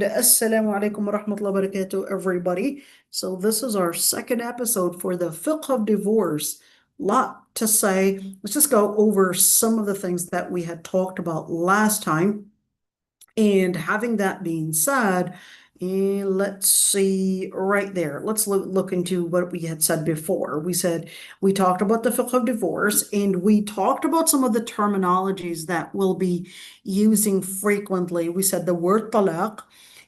And Assalamu alaikum wa rahmatullahi wa barakatuh, everybody. So this is our second episode for the Fiqh of Divorce. Lot to say. Let's just go over some of the things that we had talked about last time. And having that being said, let's see right there. Let's look into what we had said before. We talked about the fiqh of divorce, and we talked about some of the terminologies that we'll be using frequently. We said the word talaq,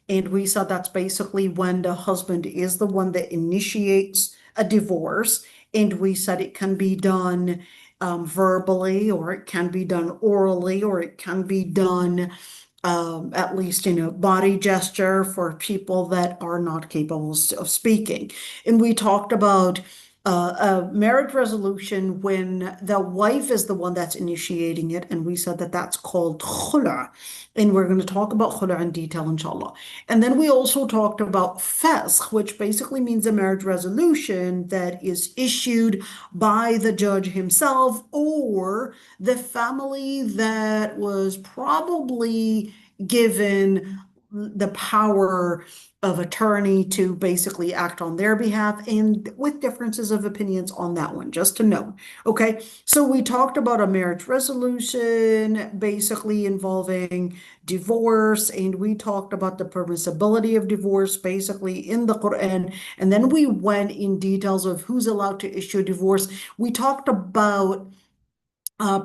and we said that's basically when the husband is the one that initiates a divorce. And we said it can be done verbally, or it can be done orally, or it can be done at least, body gesture for people that are not capable of speaking. And we talked about a marriage resolution when the wife is the one that's initiating it, and we said that that's called khula. And we're going to talk about khula in detail, inshallah. And then we also talked about fasq, which basically means a marriage resolution that is issued by the judge himself or the family that was probably given the power of attorney to basically act on their behalf, and with differences of opinions on that one, just to know. Okay, so we talked about a marriage resolution basically involving divorce, and we talked about the permissibility of divorce basically in the Quran, and then we went in details of who's allowed to issue a divorce. We talked about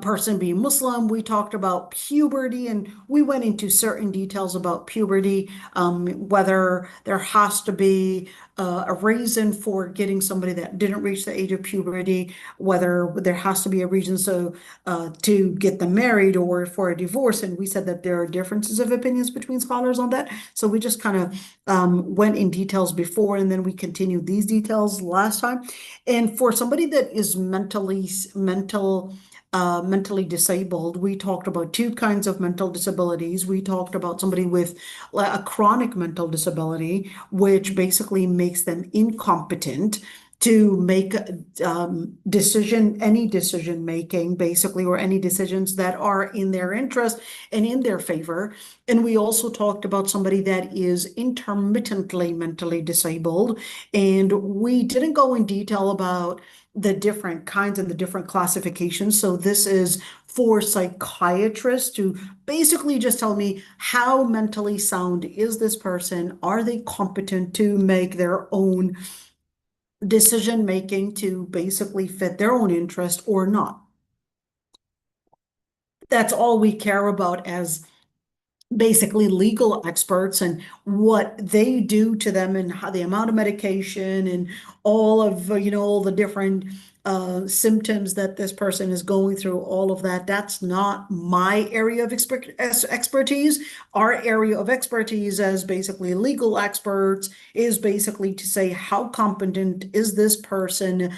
person being Muslim. We talked about puberty, and we went into certain details about puberty, whether there has to be a reason for getting somebody that didn't reach the age of puberty, whether there has to be a reason to get them married or for a divorce. And we said that there are differences of opinions between scholars on that. So we just kind of went in details before, and then we continued these details last time. And for somebody that is mentally disabled, we talked about two kinds of mental disabilities. We talked about somebody with a chronic mental disability, which basically makes them incompetent to make any decision making, basically, or any decisions that are in their interest and in their favor. And we also talked about somebody that is intermittently mentally disabled. And we didn't go in detail about the different kinds and the different classifications. So this is for psychiatrists to basically just tell me how mentally sound is this person? Are they competent to make their own decision making to basically fit their own interest or not? That's all we care about as basically legal experts, and what they do to them and how the amount of medication and all of all the different symptoms that this person is going through, all of that. That's not my area of expertise. Our area of expertise as basically legal experts is basically to say how competent is this person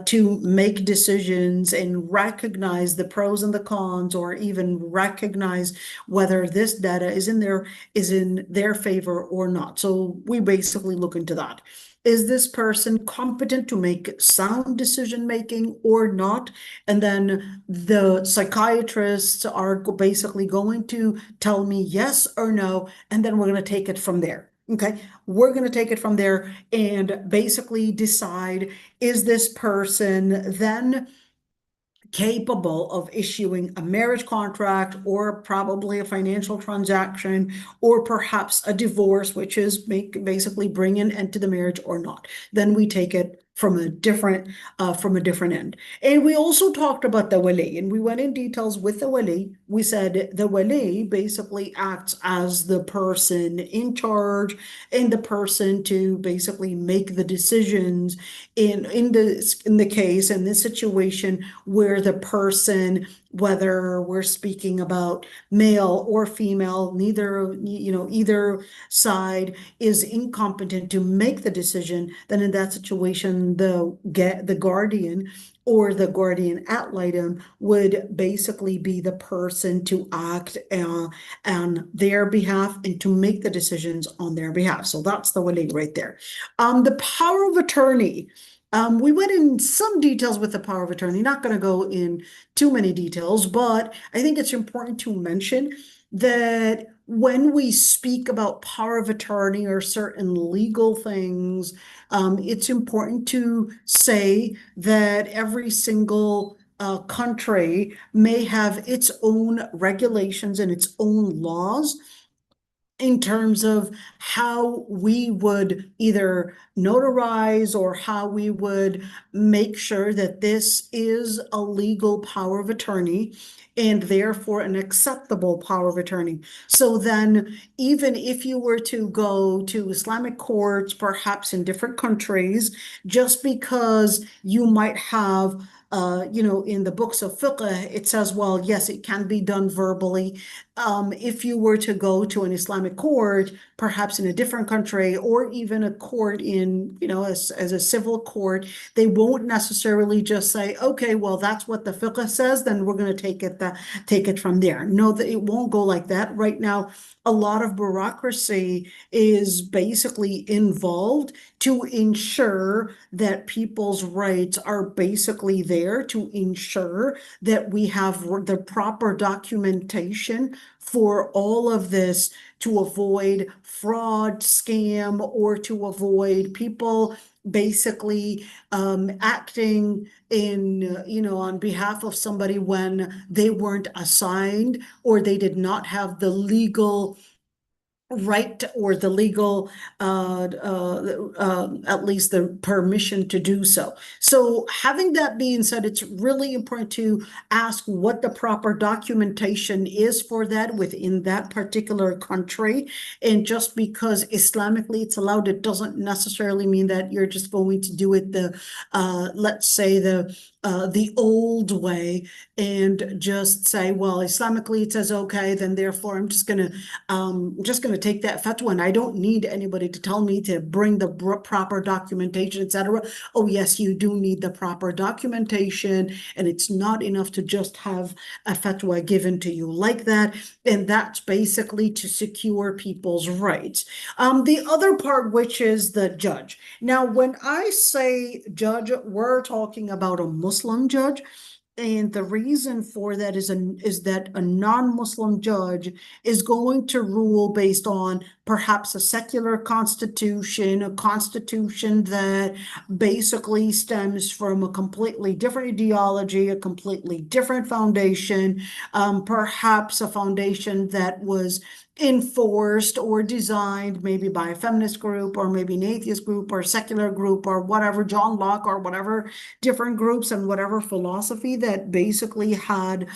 to make decisions and recognize the pros and the cons, or even recognize whether this data is in their favor or not. So we basically look into that. Is this person competent to make sound decision making or not? And then the psychiatrists are basically going to tell me yes or no, and then we're going to take it from there. Okay, we're going to take it from there and basically decide, is this person then capable of issuing a marriage contract, or probably a financial transaction, or perhaps a divorce, which is basically bring an end to the marriage, or not. Then we take it from a different end. And we also talked about the wali, and we went in details with the wali. We said the wali basically acts as the person in charge and the person to basically make the decisions in the case, in this situation, where the person, whether we're speaking about male or female, either side is incompetent to make the decision, then in that situation, the guardian or the guardian ad litem would basically be the person to act on their behalf and to make the decisions on their behalf. So that's the wali right there. The power of attorney. We went in some details with the power of attorney, not going to go in too many details, but I think it's important to mention that when we speak about power of attorney or certain legal things, it's important to say that every single country may have its own regulations and its own laws in terms of how we would either notarize or how we would make sure that this is a legal power of attorney and therefore an acceptable power of attorney. So then, even if you were to go to Islamic courts, perhaps in different countries, just because you might have in the books of fiqh, it says, well, yes, it can be done verbally. If you were to go to an Islamic court, perhaps in a different country, or even a court in, as a civil court, they won't necessarily just say, okay, well, that's what the fiqh says, then we're going to take it from there. No, it won't go like that. Right now, a lot of bureaucracy is basically involved to ensure that people's rights are basically there, to ensure that we have the proper documentation for all of this, to avoid fraud, scam, or to avoid people basically acting on behalf of somebody when they weren't assigned or they did not have the legal right or the legal at least the permission to do so. So having that being said, it's really important to ask what the proper documentation is for that within that particular country. And just because Islamically it's allowed, it doesn't necessarily mean that you're just going to do it let's say the old way and just say, well, Islamically it says okay, then therefore I'm just gonna take that fatwa, and I don't need anybody to tell me to bring the proper documentation, etc. Oh, yes, you do need the proper documentation, and it's not enough to just have a fatwa given to you like that. And that's basically to secure people's rights. The other part, which is the judge. Now, when I say judge, we're talking about a Muslim judge. And the reason for that is that a non-Muslim judge is going to rule based on perhaps a secular constitution, a constitution that basically stems from a completely different ideology, a completely different foundation, perhaps a foundation that was enforced or designed maybe by a feminist group or maybe an atheist group or a secular group or whatever, John Locke or whatever different groups and whatever philosophy that basically had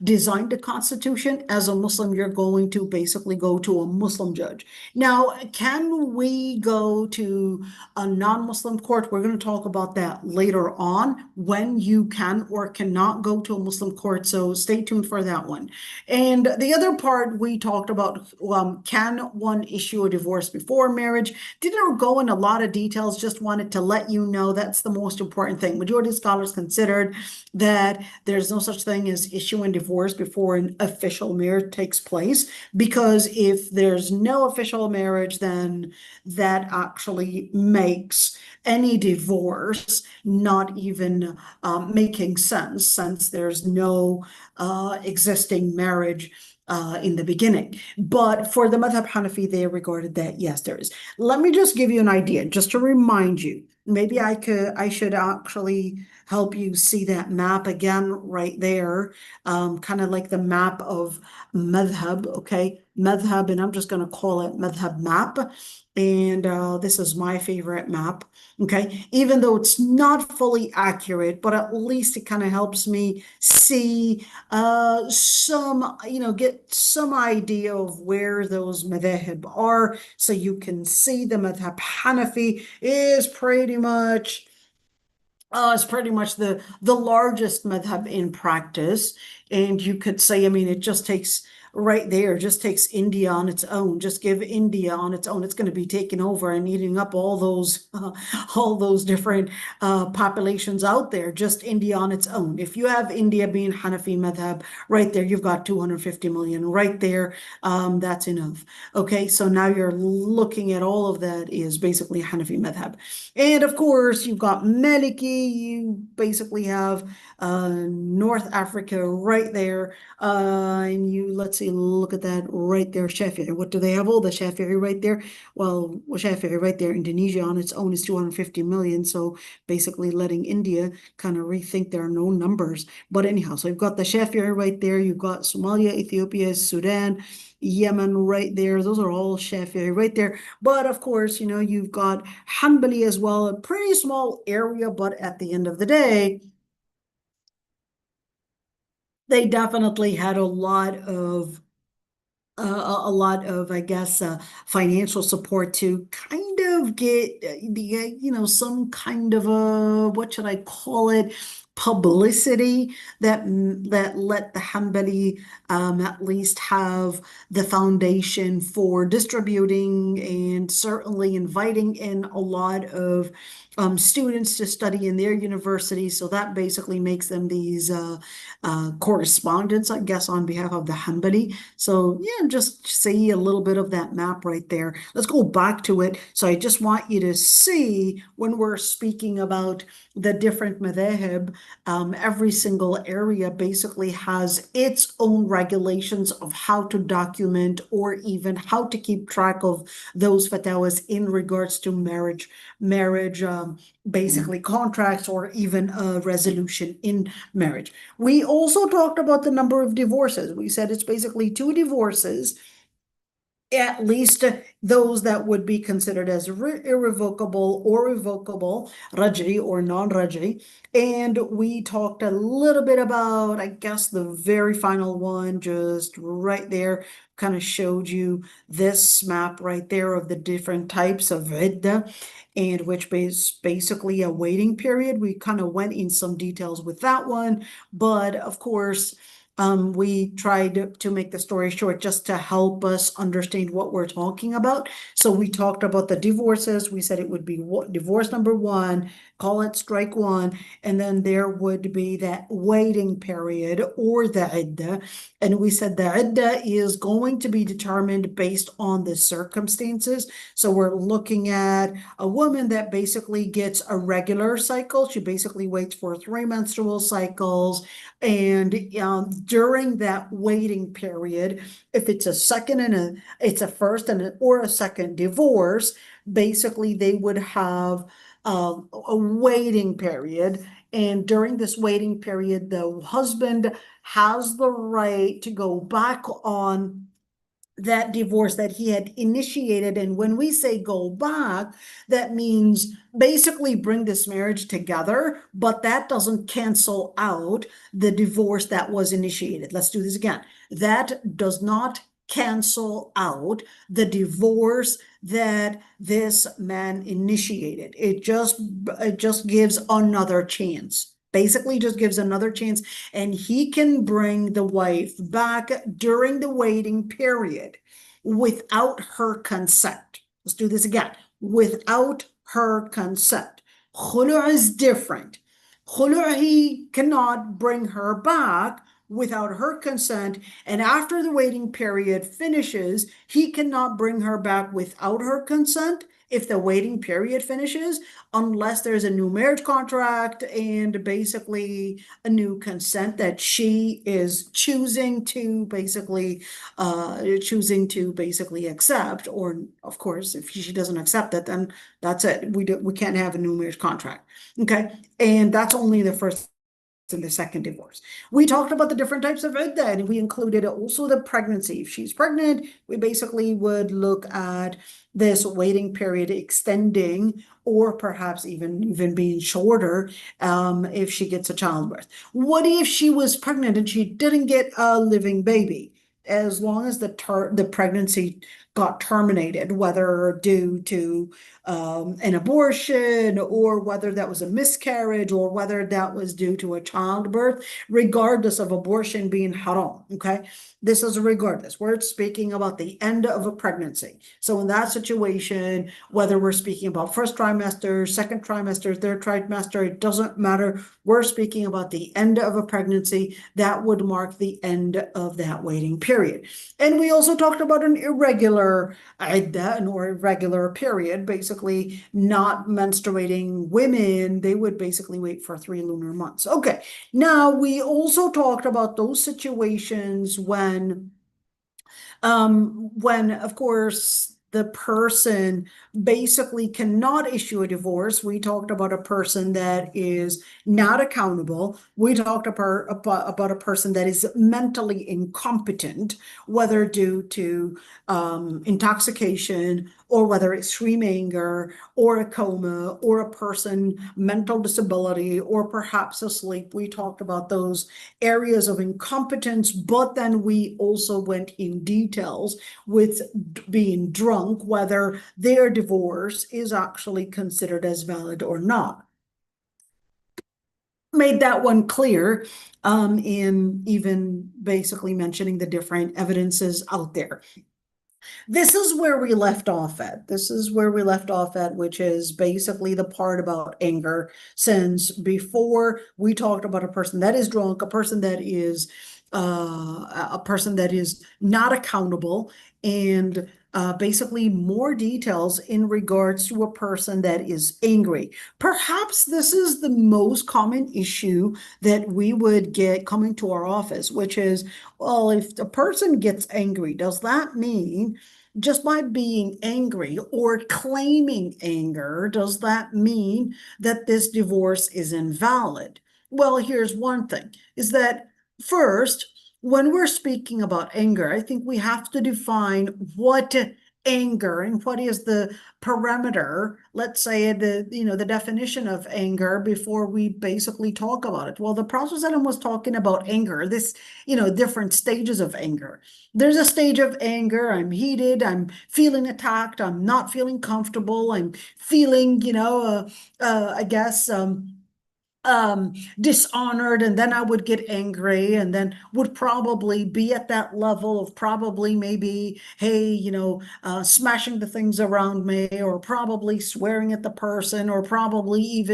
designed a constitution. As a Muslim, you're going to basically go to a Muslim judge. Now, can we go to a non-Muslim court? We're going to talk about that later on, when you can or cannot go to a Muslim court. So stay tuned for that one. And the other part we talked about, can one issue a divorce before marriage? Didn't go in a lot of details, just wanted to let you know that's the most important thing. Majority of scholars considered that there's no such thing as issuing divorce before an official marriage takes place, because if there's no official marriage, then that actually makes any divorce not even making sense, since there's no existing marriage in the beginning. But for the Madhab Hanafi, they regarded that, yes, there is. Let me just give you an idea, just to remind you. Maybe I should actually help you see that map again right there, kind of like the map of madhab, okay? Madhab, and I'm just going to call it madhab map. And this is my favorite map, okay? Even though it's not fully accurate, but at least it kind of helps me see some, get some idea of where those madhab are. So you can see the madhab Hanafi is pretty much the largest madhab in practice. And you could say, I mean, it just takes right there, just takes India on its own. Just give India on its own. It's going to be taken over and eating up all those different populations out there. Just India on its own. If you have India being Hanafi madhab, right there, you've got 250 million right there. That's enough. Okay, so now you're looking at all of that is basically Hanafi madhab. And of course, you've got Maliki, you basically have North Africa right there. And let's see, see, look at that right there, Shafi'i. What do they have? Oh, the Shafi'i right there. Well, Shafi'i right there, Indonesia on its own is 250 million. So basically letting India kind of rethink their known numbers. But anyhow, so you've got the Shafi'i right there. You've got Somalia, Ethiopia, Sudan, Yemen right there. Those are all Shafi'i right there. But of course, you've got Hanbali as well, a pretty small area, but at the end of the day, they definitely had I guess, financial support to kind of get some kind of what should I call it, publicity that let the Hanbali at least have the foundation for distributing and certainly inviting in a lot of students to study in their university. So that basically makes them these correspondents, I guess, on behalf of the Hanbali. So yeah, just see a little bit of that map right there. Let's go back to it. So I just want you to see when we're speaking about the different madhahib, every single area basically has its own regulations of how to document or even how to keep track of those fatwas in regards to marriage, basically contracts or even a resolution in marriage. We also talked about the number of divorces. We said it's basically 2 divorces, at least those that would be considered as irrevocable or revocable, raj'i or non-raj'i. And we talked a little bit about, I guess, the very final one, just right there, kind of showed you this map right there of the different types of idda, and which is basically a waiting period. We kind of went in some details with that one, but of course, we tried to make the story short just to help us understand what we're talking about. So we talked about the divorces. We said it would be divorce number 1, call it strike 1, and then there would be that waiting period or the idda. And we said the idda is going to be determined based on the circumstances. So we're looking at a woman that basically gets a regular cycle. She basically waits for 3 menstrual cycles. And during that waiting period, if it's a first or a second divorce, basically they would have a waiting period. And during this waiting period, the husband has the right to go back on that divorce that he had initiated. And when we say go back, that means basically bring this marriage together, but that doesn't cancel out the divorce that was initiated. Let's do this again. That does not cancel out the divorce that this man initiated. It just gives another chance. Basically just gives another chance, and he can bring the wife back during the waiting period without her consent. Let's do this again. Without her consent. Khulu' is different. Khulu', he cannot bring her back without her consent, and after the waiting period finishes, he cannot bring her back without her consent if the waiting period finishes, unless there's a new marriage contract and basically a new consent that she is choosing to basically accept. Or of course, if she doesn't accept it, then that's it. We can't have a new marriage contract. Okay, and that's only the first and the second divorce. We talked about the different types of idda, and we included also the pregnancy. If she's pregnant, we basically would look at this waiting period extending or perhaps even being shorter if she gets a childbirth. What if she was pregnant and she didn't get a living baby? As long as the pregnancy got terminated, whether due to an abortion or whether that was a miscarriage or whether that was due to a childbirth, regardless of abortion being haram, okay? This is regardless. We're speaking about the end of a pregnancy. So in that situation, whether we're speaking about first trimester, second trimester, third trimester, it doesn't matter. We're speaking about the end of a pregnancy. That would mark the end of that waiting period. And we also talked about an irregular idda, an irregular period, basically not menstruating women. They would basically wait for 3 lunar months. Okay, now we also talked about those situations when When, of course, the person basically cannot issue a divorce. We talked about a person that is not accountable. We talked about a person that is mentally incompetent, whether due to intoxication or whether extreme anger or a coma or a person mental disability or perhaps asleep. We talked about those areas of incompetence, but then we also went in details with being drunk, whether their divorce is actually considered as valid or not. Made that one clear in even basically mentioning the different evidences out there. This is where we left off at. This is where we left off at, which is basically the part about anger. Since before we talked about a person that is drunk, a person that is not accountable, and basically more details in regards to a person that is angry. Perhaps this is the most common issue that we would get coming to our office, which is, well, if a person gets angry, does that mean just by being angry or claiming anger, does that mean that this divorce is invalid? Well, here's one thing, is that first, when we're speaking about anger, I think we have to define what anger and what is the parameter, let's say the definition of anger before we basically talk about it. Well, the Prophet was talking about anger, this, different stages of anger. There's a stage of anger, I'm heated, I'm feeling attacked, I'm not feeling comfortable, I'm feeling, I guess, dishonored, and then I would get angry and then would probably be at that level of probably maybe, hey, smashing the things around me, or probably swearing at the person, or probably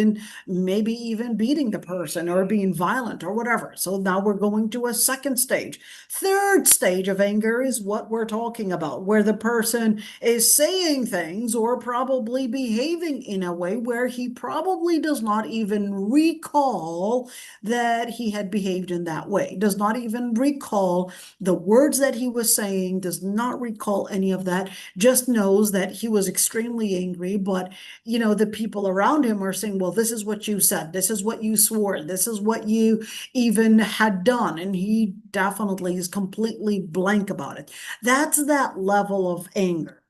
maybe even beating the person or being violent or whatever. So now we're going to a second stage. Third stage of anger is what we're talking about, where the person is saying things or probably behaving in a way where he probably does not even recall that he had behaved in that way, does not even recall the words that he was saying, does not recall any of that, just knows that he was extremely angry. But, the people around him are saying, well, this is what you said, this is what you swore, this is what you even had done. And he definitely is completely blank about it. That's that level of anger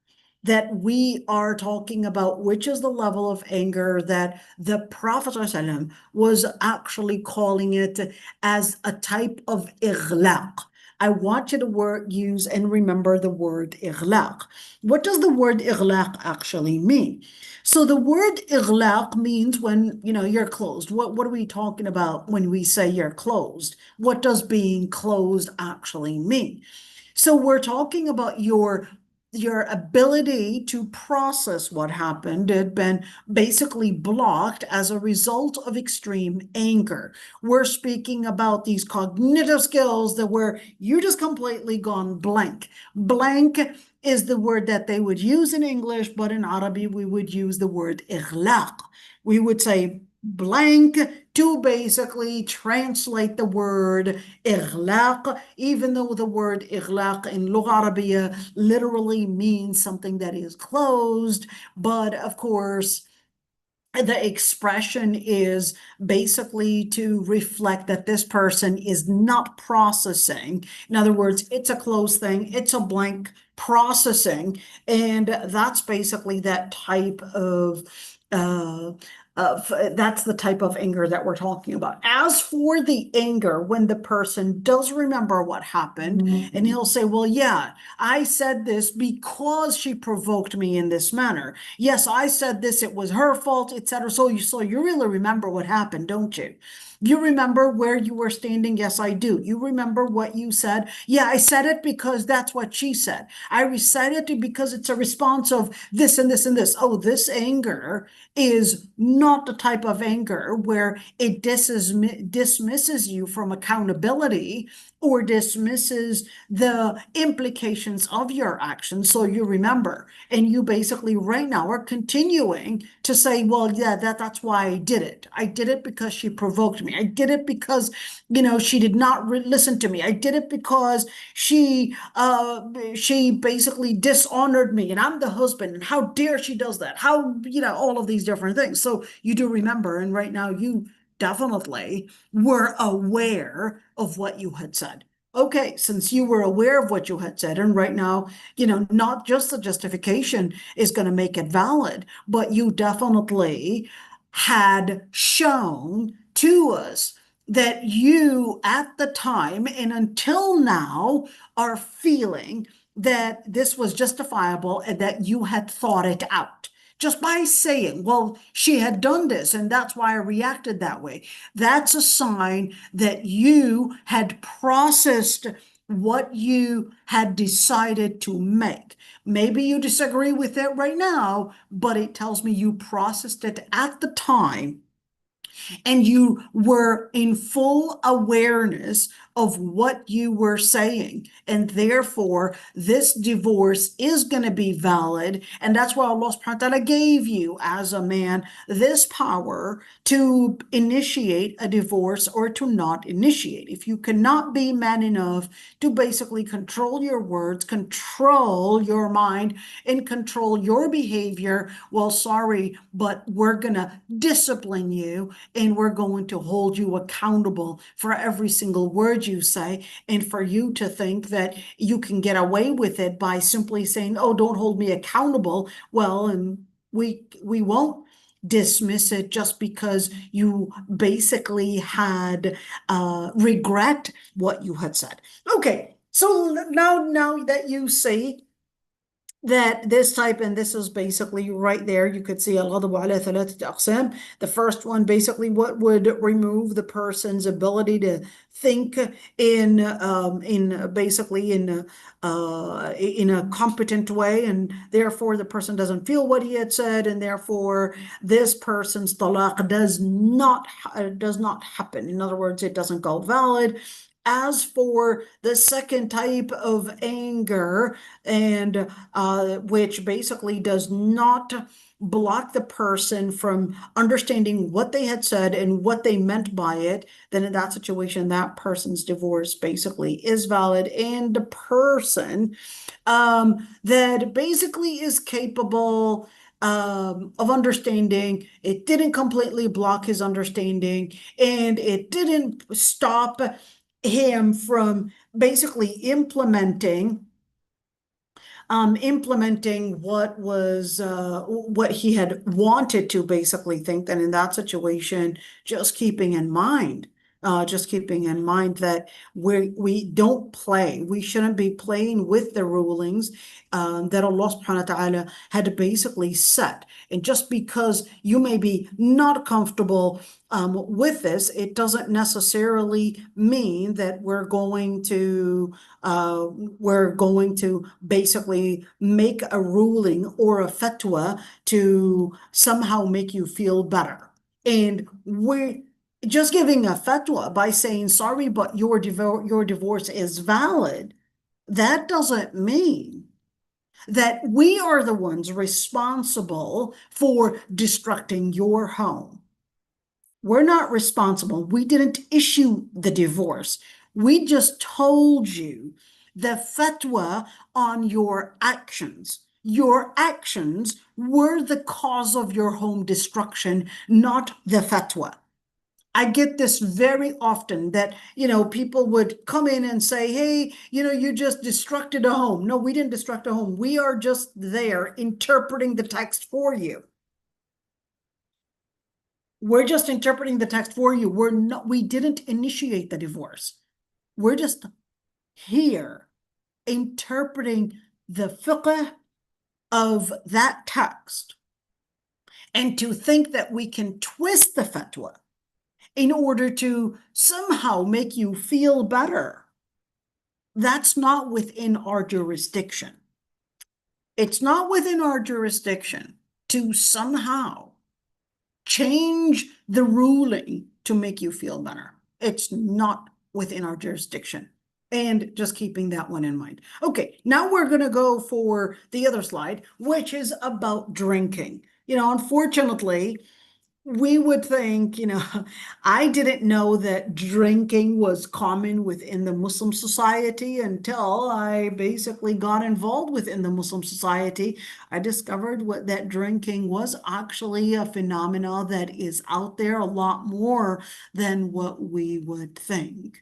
that we are talking about, which is the level of anger that the Prophet ﷺ was actually calling it as a type of ighlaq. I want you to use and remember the word ighlaq. What does the word ighlaq actually mean? So the word ighlaq means when, you're closed. What are we talking about when we say you're closed? What does being closed actually mean? So we're talking about your ability to process what happened had been basically blocked as a result of extreme anger. We're speaking about these cognitive skills that were you just completely gone blank. Blank is the word that they would use in English, but in Arabic we would use the word ighlaq. We would say blank to basically translate the word ighlaq, even though the word ighlaq in Lugha Arabiya literally means something that is closed. But of course, the expression is basically to reflect that this person is not processing. In other words, it's a closed thing, it's a blank processing, and that's basically that type of that's the type of anger that we're talking about. As for the anger, when the person does remember what happened, and he'll say, well, yeah, I said this because she provoked me in this manner. Yes, I said this, it was her fault, etc. So you really remember what happened, don't you? You remember where you were standing? Yes, I do. You remember what you said? Yeah, I said it because that's what she said. I recited it because it's a response of this and this and this. Oh, this anger is not the type of anger where it dismisses you from accountability or dismisses the implications of your actions. So you remember, and you basically right now are continuing to say, well, yeah, that's why I did it. I did it because she provoked me. I did it because, she did not listen to me. I did it because she basically dishonored me, and I'm the husband, and how dare she does that? How, all of these different things. So you do remember, and right now you definitely were aware of what you had said. Okay, since you were aware of what you had said, and right now, not just the justification is going to make it valid, but you definitely had shown to us that you at the time and until now are feeling that this was justifiable and that you had thought it out just by saying, well, she had done this and that's why I reacted that way. That's a sign that you had processed what you had decided to make. Maybe you disagree with it right now, but it tells me you processed it at the time and you were in full awareness of what you were saying. And therefore, this divorce is going to be valid. And that's why Allah subhanahu wa ta'ala gave you, as a man, this power to initiate a divorce or to not initiate. If you cannot be man enough to basically control your words, control your mind, and control your behavior, well, sorry, but we're going to discipline you and we're going to hold you accountable for every single word you say. And for you to think that you can get away with it by simply saying, oh, don't hold me accountable, well, and we won't dismiss it just because you basically had regret what you had said. Okay, so now that you see that this type, and this is basically right there, you could see الغضب على ثلاثة أقسام. The first one, basically what would remove the person's ability to think basically in a competent way, and therefore the person doesn't feel what he had said, and therefore this person's talaq does not happen. In other words, it doesn't go valid. As for the second type of anger, and which basically does not block the person from understanding what they had said and what they meant by it, then in that situation, that person's divorce basically is valid. And the person that basically is capable of understanding, it didn't completely block his understanding, and it didn't stop him from basically implementing what he had wanted to basically think. Then in that situation, just keeping in mind that we don't play. We shouldn't be playing with the rulings that Allah subhanahu wa ta'ala had basically set. And just because you may be not comfortable with this, it doesn't necessarily mean that we're going to basically make a ruling or a fatwa to somehow make you feel better. And we're just giving a fatwa by saying, sorry, but your divorce is valid. That doesn't mean that we are the ones responsible for destructing your home. We're not responsible. We didn't issue the divorce. We just told you the fatwa on your actions. Your actions were the cause of your home destruction, not the fatwa. I get this very often that, people would come in and say, hey, you just destructed a home. No, we didn't destruct a home. We are just there interpreting the text for you. We're just interpreting the text for you. We didn't initiate the divorce. We're just here interpreting the fiqh of that text. And to think that we can twist the fatwa in order to somehow make you feel better, that's not within our jurisdiction. It's not within our jurisdiction to somehow change the ruling to make you feel better. It's not within our jurisdiction. And just keeping that one in mind. Okay, now we're going to go for the other slide, which is about drinking. Unfortunately, we would think, I didn't know that drinking was common within the Muslim society until I basically got involved within the Muslim society. I discovered that drinking was actually a phenomena that is out there a lot more than what we would think.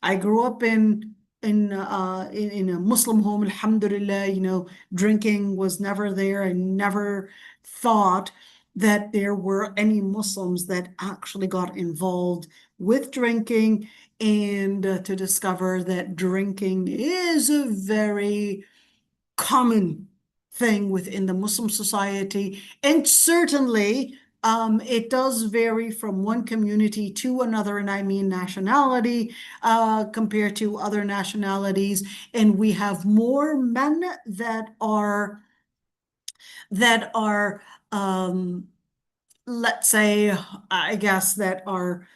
I grew up in a Muslim home, alhamdulillah, drinking was never there. I never thought that there were any Muslims that actually got involved with drinking, and to discover that drinking is a very common thing within the Muslim society. And certainly, it does vary from one community to another, and I mean nationality, compared to other nationalities. And we have more men that are let's say, I guess, that are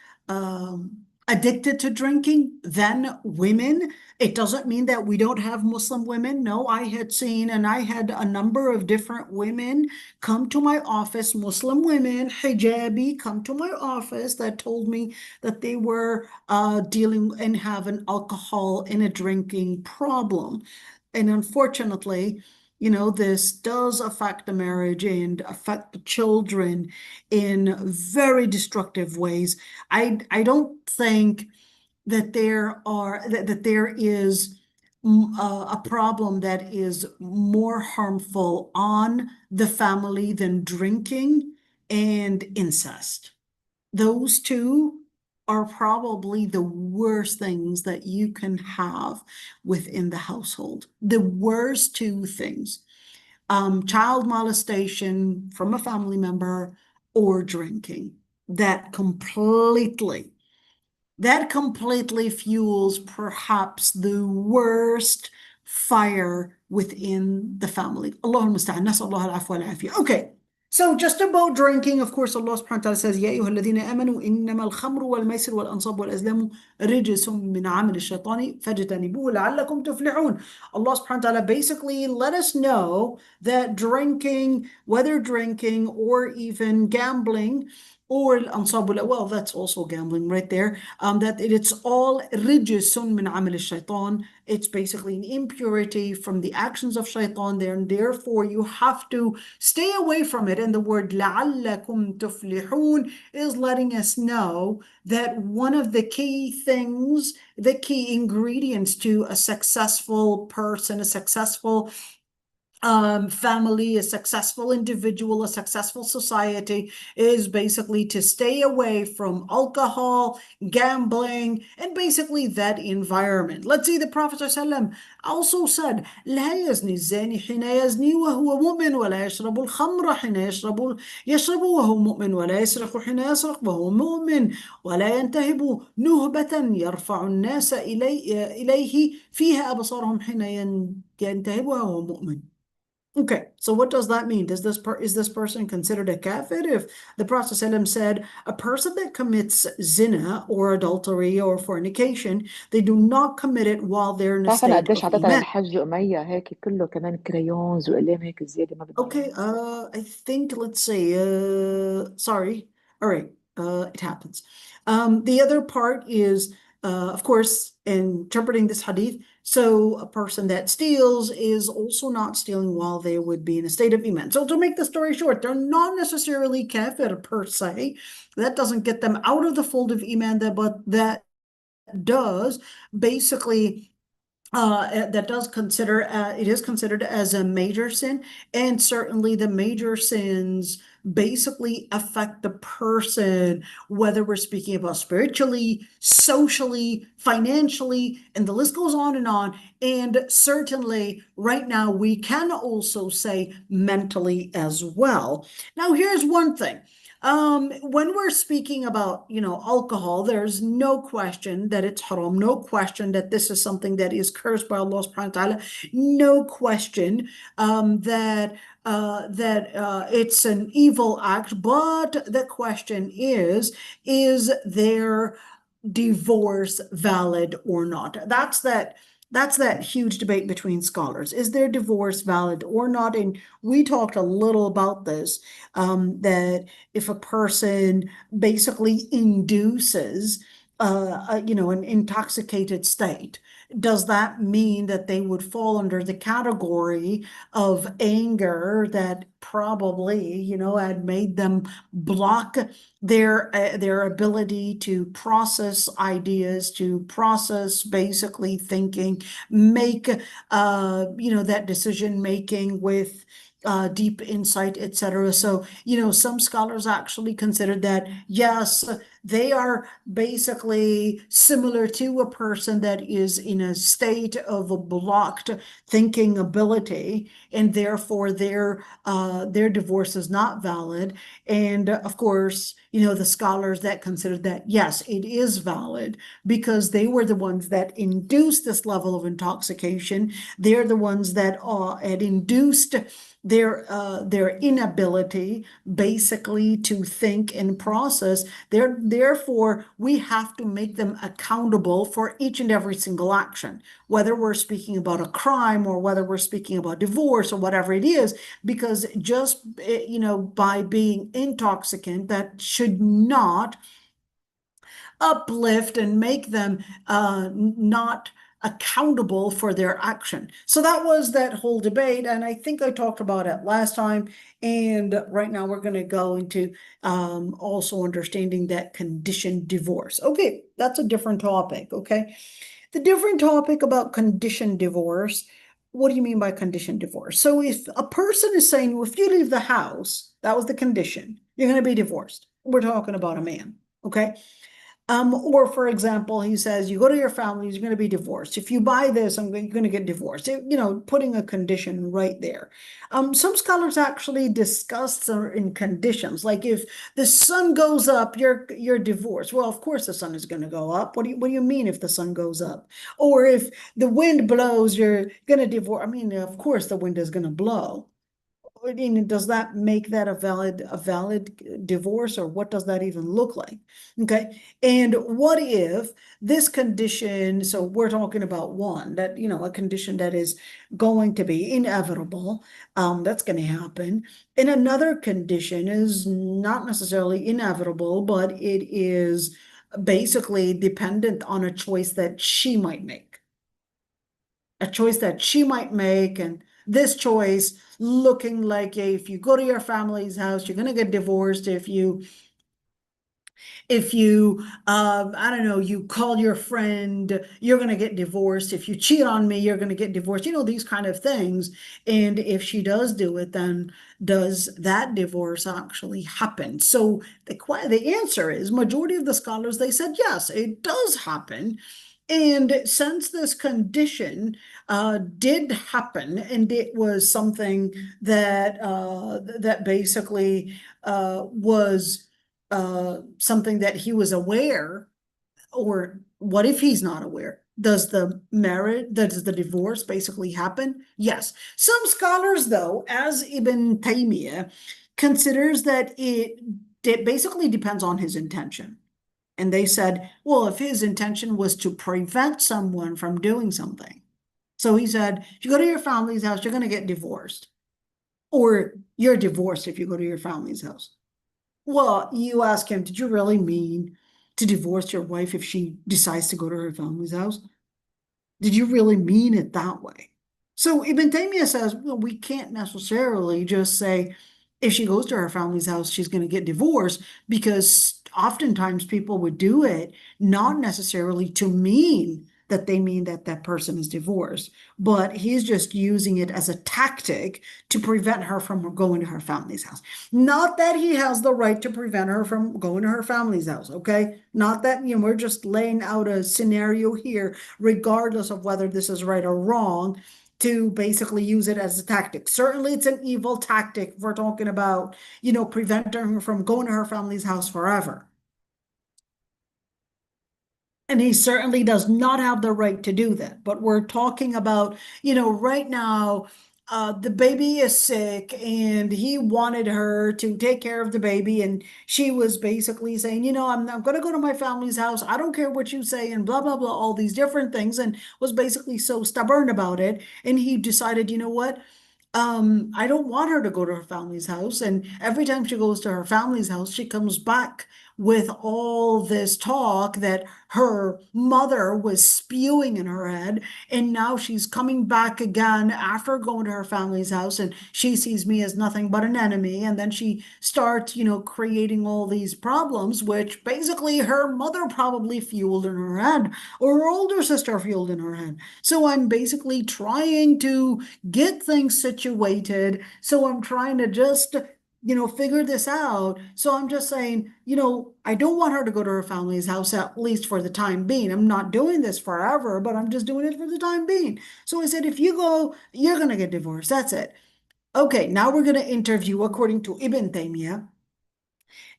addicted to drinking than women. It doesn't mean that we don't have Muslim women. No, I had seen, and I had a number of different women come to my office, Muslim women, hijabi, come to my office that told me that they were dealing and have an alcohol and a drinking problem. And unfortunately, this does affect the marriage and affect the children in very destructive ways. I don't think that there is a problem that is more harmful on the family than drinking and incest. Those two are probably the worst things that you can have within the household. The worst two things. Child molestation from a family member or drinking. That completely fuels perhaps the worst fire within the family. Allahul musta'an. Nas'allahu al-afwa wal-afiyah. Okay. So just about drinking, of course, Allah subhanahu wa ta'ala says, يَا أَيُّهَا الَّذِينَ آمَنُوا إِنَّمَا الْخَمْرُ وَالْمَيْسِرُ وَالْأَنصَابُ وَالْأَزْلَامُ رِجْسٌ مِّنْ عَمَلِ الشَّيْطَانِ فَاجْتَنِبُوهُ لَعَلَّكُمْ تُفْلِحُونَ. Allah subhanahu wa ta'ala basically let us know that drinking, whether drinking or even gambling, or al-ansab, well, that's also gambling right there, that it's all rijsun min amal shaitan. It's basically an impurity from the actions of shaitan there, and therefore you have to stay away from it. And the word لَعَلَّكُمْ تُفْلِحُونَ is letting us know that one of the key things, the key ingredients to a successful person, a successful family, a successful individual, a successful society, is basically to stay away from alcohol, gambling, and basically that environment. Let's see, the Prophet ﷺ also said, لا يزني الزاني حين يزني وهو مؤمن ولا يشرب الخمر حين يشرب وهو مؤمن ولا يسرق حين يسرق وهو مؤمن ولا ينتهب نهبة يرفع الناس إليه فيها أبصارهم حين ينتهبها وهو مؤمن. Okay, so what does that mean? Is this person considered a kafir? If the Prophet ﷺ said a person that commits zina or adultery or fornication, they do not commit it while they're in a تعرف انا state قديش of عطيتها iman. للحج أمية هيك كله كمان كريونز وقلام هيك زيادة ما بدها. Okay, I think, let's see, sorry. All right, it happens. The other part is, of course, interpreting this hadith. So a person that steals is also not stealing while they would be in a state of iman. So to make the story short, they're not necessarily kafir per se. That doesn't get them out of the fold of iman, but that does basically that does consider it is considered as a major sin, and certainly the major sins basically affect the person, whether we're speaking about spiritually, socially, financially, and the list goes on. And certainly right now we can also say mentally as well. Now here's one thing. When we're speaking about, alcohol, there's no question that it's haram, no question that this is something that is cursed by Allah subhanahu wa ta'ala, no question that it's an evil act, but the question is there divorce valid or not? That's that huge debate between scholars. Is their divorce valid or not? And we talked a little about this, that if a person basically induces an intoxicated state, does that mean that they would fall under the category of anger that probably, had made them block their ability to process ideas, to process basically thinking, make that decision making with deep insight, etc. So, some scholars actually considered that, yes, they are basically similar to a person that is in a state of a blocked thinking ability, and therefore their divorce is not valid. And of course, the scholars that considered that, yes, it is valid because they were the ones that induced this level of intoxication. They're the ones that had induced their inability basically to think and process. Therefore, we have to make them accountable for each and every single action, whether we're speaking about a crime or whether we're speaking about divorce or whatever it is, because just, by being intoxicant, that should not uplift and make them not accountable for their action. So that was that whole debate, and I think I talked about it last time. And right now we're going to go into also understanding that conditioned divorce. Okay, that's a different topic. Okay, the different topic about conditioned divorce. What do you mean by conditioned divorce? So if a person is saying, well, if you leave the house, that was the condition, you're going to be divorced. We're talking about a man. Okay. Or for example, he says, you go to your family, you're going to be divorced. If you buy this, you're going to get divorced. Putting a condition right there. Some scholars actually discuss certain conditions, like if the sun goes up, you're divorced. Well, of course the sun is going to go up. What do you mean if the sun goes up? Or if the wind blows, you're going to divorce. I mean, of course the wind is going to blow. I mean, does that make that a valid divorce, or what does that even look like? Okay. And what if this condition, so we're talking about one that, a condition that is going to be inevitable, that's going to happen. And another condition is not necessarily inevitable, but it is basically dependent on a choice that she might make. A choice that she might make, and this choice looking like, if you go to your family's house, you're going to get divorced. If you I don't know, you call your friend, you're going to get divorced. If you cheat on me, you're going to get divorced. These kind of things. And if she does do it, then does that divorce actually happen? So the answer is, majority of the scholars, they said, yes, it does happen. And since this condition did happen, and it was something that basically was something that he was aware, or what if he's not aware? Does the divorce basically happen? Yes. Some scholars, though, as Ibn Taymiyyah, considers that it basically depends on his intention. And they said, well, if his intention was to prevent someone from doing something. So he said, if you go to your family's house, you're going to get divorced. Or you're divorced if you go to your family's house. Well, you ask him, did you really mean to divorce your wife if she decides to go to her family's house? Did you really mean it that way? So Ibn Taymiyyah says, well, we can't necessarily just say, if she goes to her family's house, she's going to get divorced, because oftentimes people would do it not necessarily to mean that they mean that that person is divorced, but he's just using it as a tactic to prevent her from going to her family's house. Not that he has the right to prevent her from going to her family's house, okay? Not that, we're just laying out a scenario here, regardless of whether this is right or wrong, to basically use it as a tactic. Certainly it's an evil tactic if we're talking about, preventing her from going to her family's house forever. And he certainly does not have the right to do that. But we're talking about, right now, the baby is sick and he wanted her to take care of the baby. And she was basically saying, I'm going to go to my family's house. I don't care what you say, and blah, blah, blah, all these different things. And was basically so stubborn about it. And he decided, you know what? I don't want her to go to her family's house. And every time she goes to her family's house, she comes back with all this talk that her mother was spewing in her head. And now she's coming back again after going to her family's house, and she sees me as nothing but an enemy. And then she starts, creating all these problems, which basically her mother probably fueled in her head, or her older sister fueled in her head. So I'm basically trying to get things situated. So I'm trying to just, figure this out. So I'm just saying, I don't want her to go to her family's house, at least for the time being. I'm not doing this forever, but I'm just doing it for the time being. So I said, if you go, you're going to get divorced. That's it. Okay, now we're going to interview according to Ibn Taymiyyah.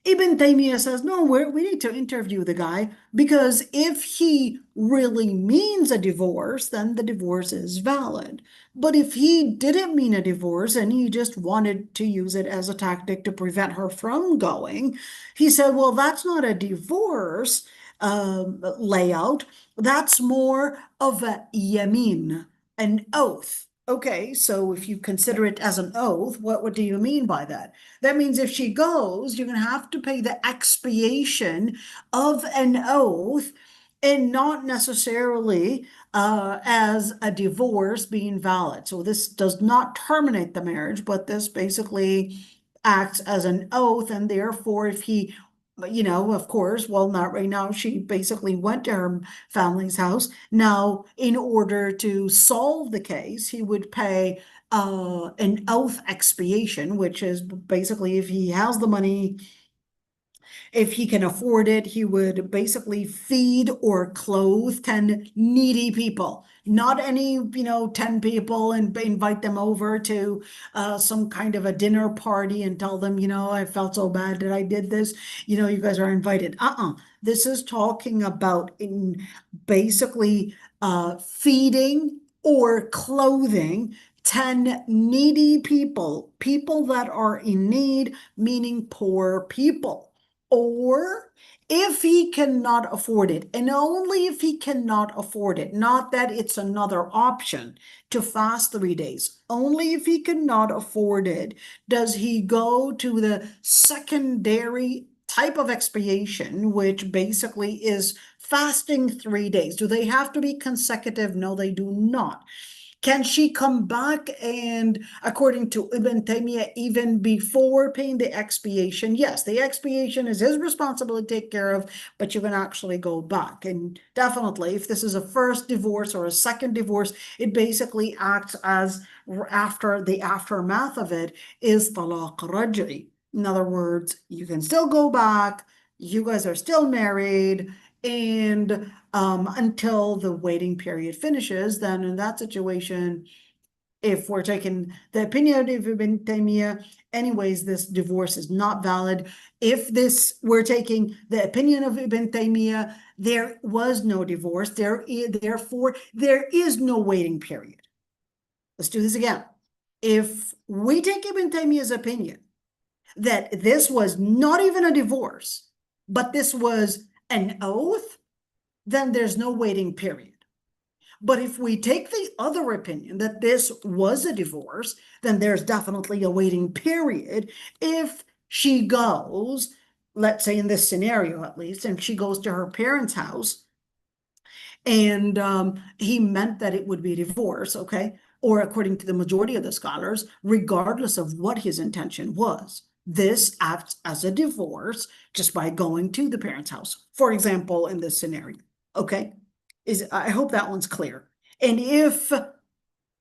Ibn Taymiyyah says, no, we need to interview the guy, because if he really means a divorce, then the divorce is valid. But if he didn't mean a divorce and he just wanted to use it as a tactic to prevent her from going, he said, well, that's not a divorce layout. That's more of a yamin, an oath. Okay, so if you consider it as an oath, what do you mean by that? That means if she goes, you're going to have to pay the expiation of an oath, and not necessarily as a divorce being valid. So this does not terminate the marriage, but this basically acts as an oath. And therefore, if he, of course, well, not right now, she basically went to her family's house. Now, in order to solve the case, he would pay an oath expiation, which is basically, if he has the money, if he can afford it, he would basically feed or clothe 10 needy people. Not any, 10 people, and invite them over to some kind of a dinner party and tell them, I felt so bad that I did this. You guys are invited. This is talking about basically feeding or clothing 10 needy people, people that are in need, meaning poor people. Or if he cannot afford it, and only if he cannot afford it, not that it's another option to fast 3 days, only if he cannot afford it, does he go to the secondary type of expiation, which basically is fasting 3 days. Do they have to be consecutive? No, they do not. Can she come back and, according to Ibn Taymiyyah, even before paying the expiation? Yes, the expiation is his responsibility to take care of, but you can actually go back. And definitely, if this is a first divorce or a second divorce, it basically acts as, after the aftermath of it, is talaq raj'i. In other words, you can still go back, you guys are still married, and until the waiting period finishes. Then in that situation, if we're taking the opinion of Ibn Taymiyyah, anyways, this divorce is not valid. If we're taking the opinion of Ibn Taymiyyah, there was no divorce, therefore there is no waiting period. Let's do this again. If we take Ibn Taymiyyah's opinion that this was not even a divorce, but this was an oath, then there's no waiting period. But if we take the other opinion that this was a divorce, then there's definitely a waiting period. If she goes, let's say in this scenario at least, and she goes to her parents' house, and he meant that it would be a divorce, okay? Or according to the majority of the scholars, regardless of what his intention was, this acts as a divorce just by going to the parents' house, for example, in this scenario. Okay, I hope that one's clear. And if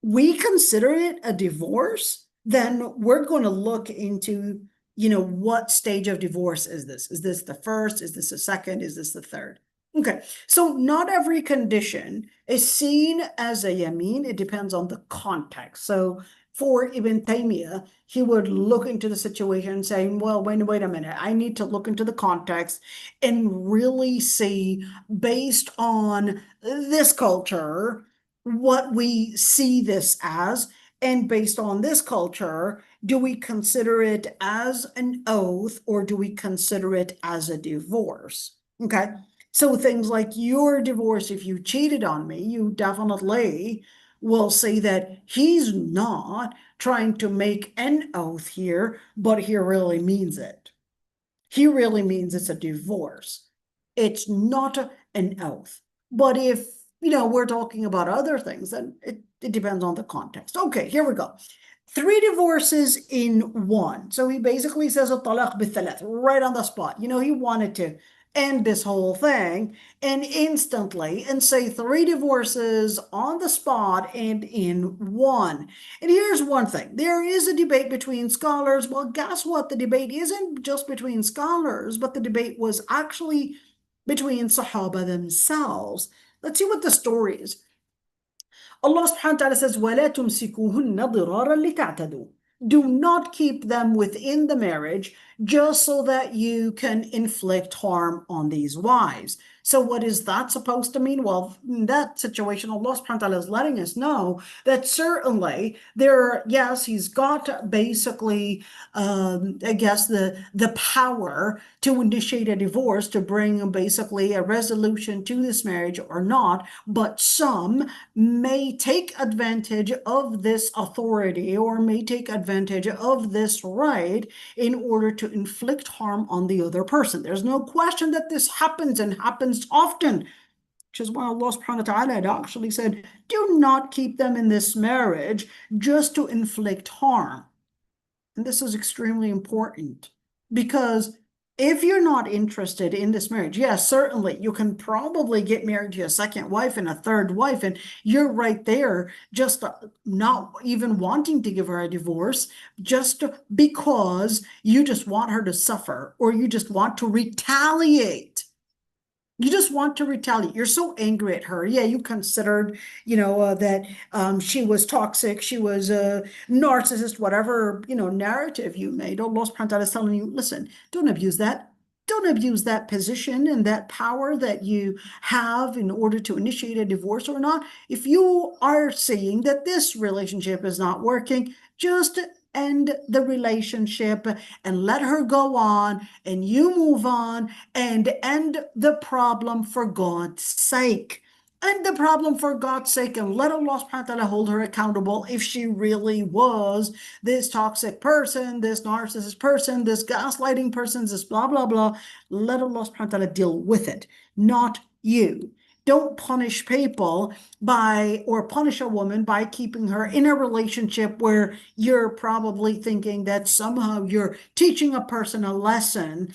we consider it a divorce, then we're going to look into, what stage of divorce is this? Is this the first? Is this the second? Is this the third? Okay, so not every condition is seen as a yamin. It depends on the context. So for Ibn Taymiyyah, he would look into the situation saying, well, wait a minute, I need to look into the context and really see, based on this culture, what we see this as. And based on this culture, do we consider it as an oath or do we consider it as a divorce? Okay. So things like you're divorced if you cheated on me, you definitely will say that he's not trying to make an oath here, but he really means it. He really means it's a divorce. It's not an oath. But if, we're talking about other things, then it depends on the context. Okay, here we go. 3 divorces in one. So he basically says a talaq bithalat right on the spot. He wanted to end this whole thing and instantly and say 3 divorces on the spot and in one. And here's one thing. There is a debate between scholars. Well, guess what? The debate isn't just between scholars, but the debate was actually between Sahaba themselves. Let's see what the story is. Allah subhanahu wa ta'ala says, وَلَا تُمْسِكُوهُنَّ ضِرَارًا لِتَعْتَدُوا. Do not keep them within the marriage just so that you can inflict harm on these wives. So what is that supposed to mean? Well, in that situation, Allah subhanahu wa ta'ala is letting us know that certainly yes, he's got basically, I guess, the power to initiate a divorce, to bring basically a resolution to this marriage or not, but some may take advantage of this authority or may take advantage of this right in order to inflict harm on the other person. There's no question that this happens and happens often, which is why Allah subhanahu wa ta'ala had actually said, do not keep them in this marriage just to inflict harm. And this is extremely important because if you're not interested in this marriage, yes, certainly you can probably get married to a second wife and a third wife, and you're right there just not even wanting to give her a divorce just because you just want her to suffer or you just want to retaliate. You just want to retaliate. You're so angry at her. Yeah, you considered, that she was toxic, she was a narcissist, whatever, narrative you made. Allah subhanahu wa ta'ala is telling you, listen, don't abuse that. Don't abuse that position and that power that you have in order to initiate a divorce or not. If you are seeing that this relationship is not working, just end the relationship and let her go on and you move on and end the problem for God's sake. End the problem for God's sake and let Allah subhanahu wa ta'ala hold her accountable if she really was this toxic person, this narcissist person, this gaslighting person, this blah, blah, blah. Let Allah subhanahu wa ta'ala deal with it, not you. Don't punish people or punish a woman by keeping her in a relationship where you're probably thinking that somehow you're teaching a person a lesson,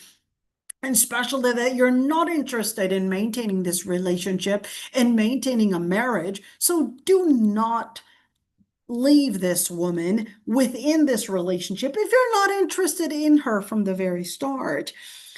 and especially that you're not interested in maintaining this relationship and maintaining a marriage. So do not leave this woman within this relationship if you're not interested in her from the very start.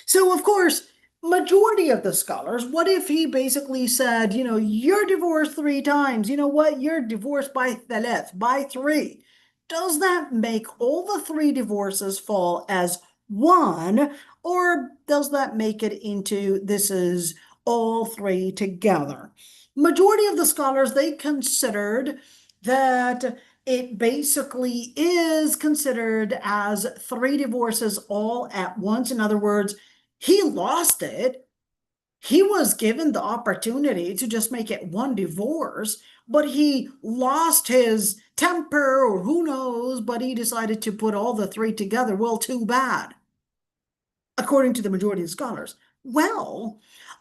So, of course, majority of the scholars, what if he basically said, you're divorced 3 times. You know what? You're divorced by thalath, by 3. Does that make all the 3 divorces fall as one, or does that make it into this is all 3 together? Majority of the scholars, they considered that it basically is considered as 3 divorces all at once. In other words, he lost it. He was given the opportunity to just make it 1 divorce, but he lost his temper or who knows, but he decided to put all the 3 together. Well, too bad, according to the majority of scholars. Well,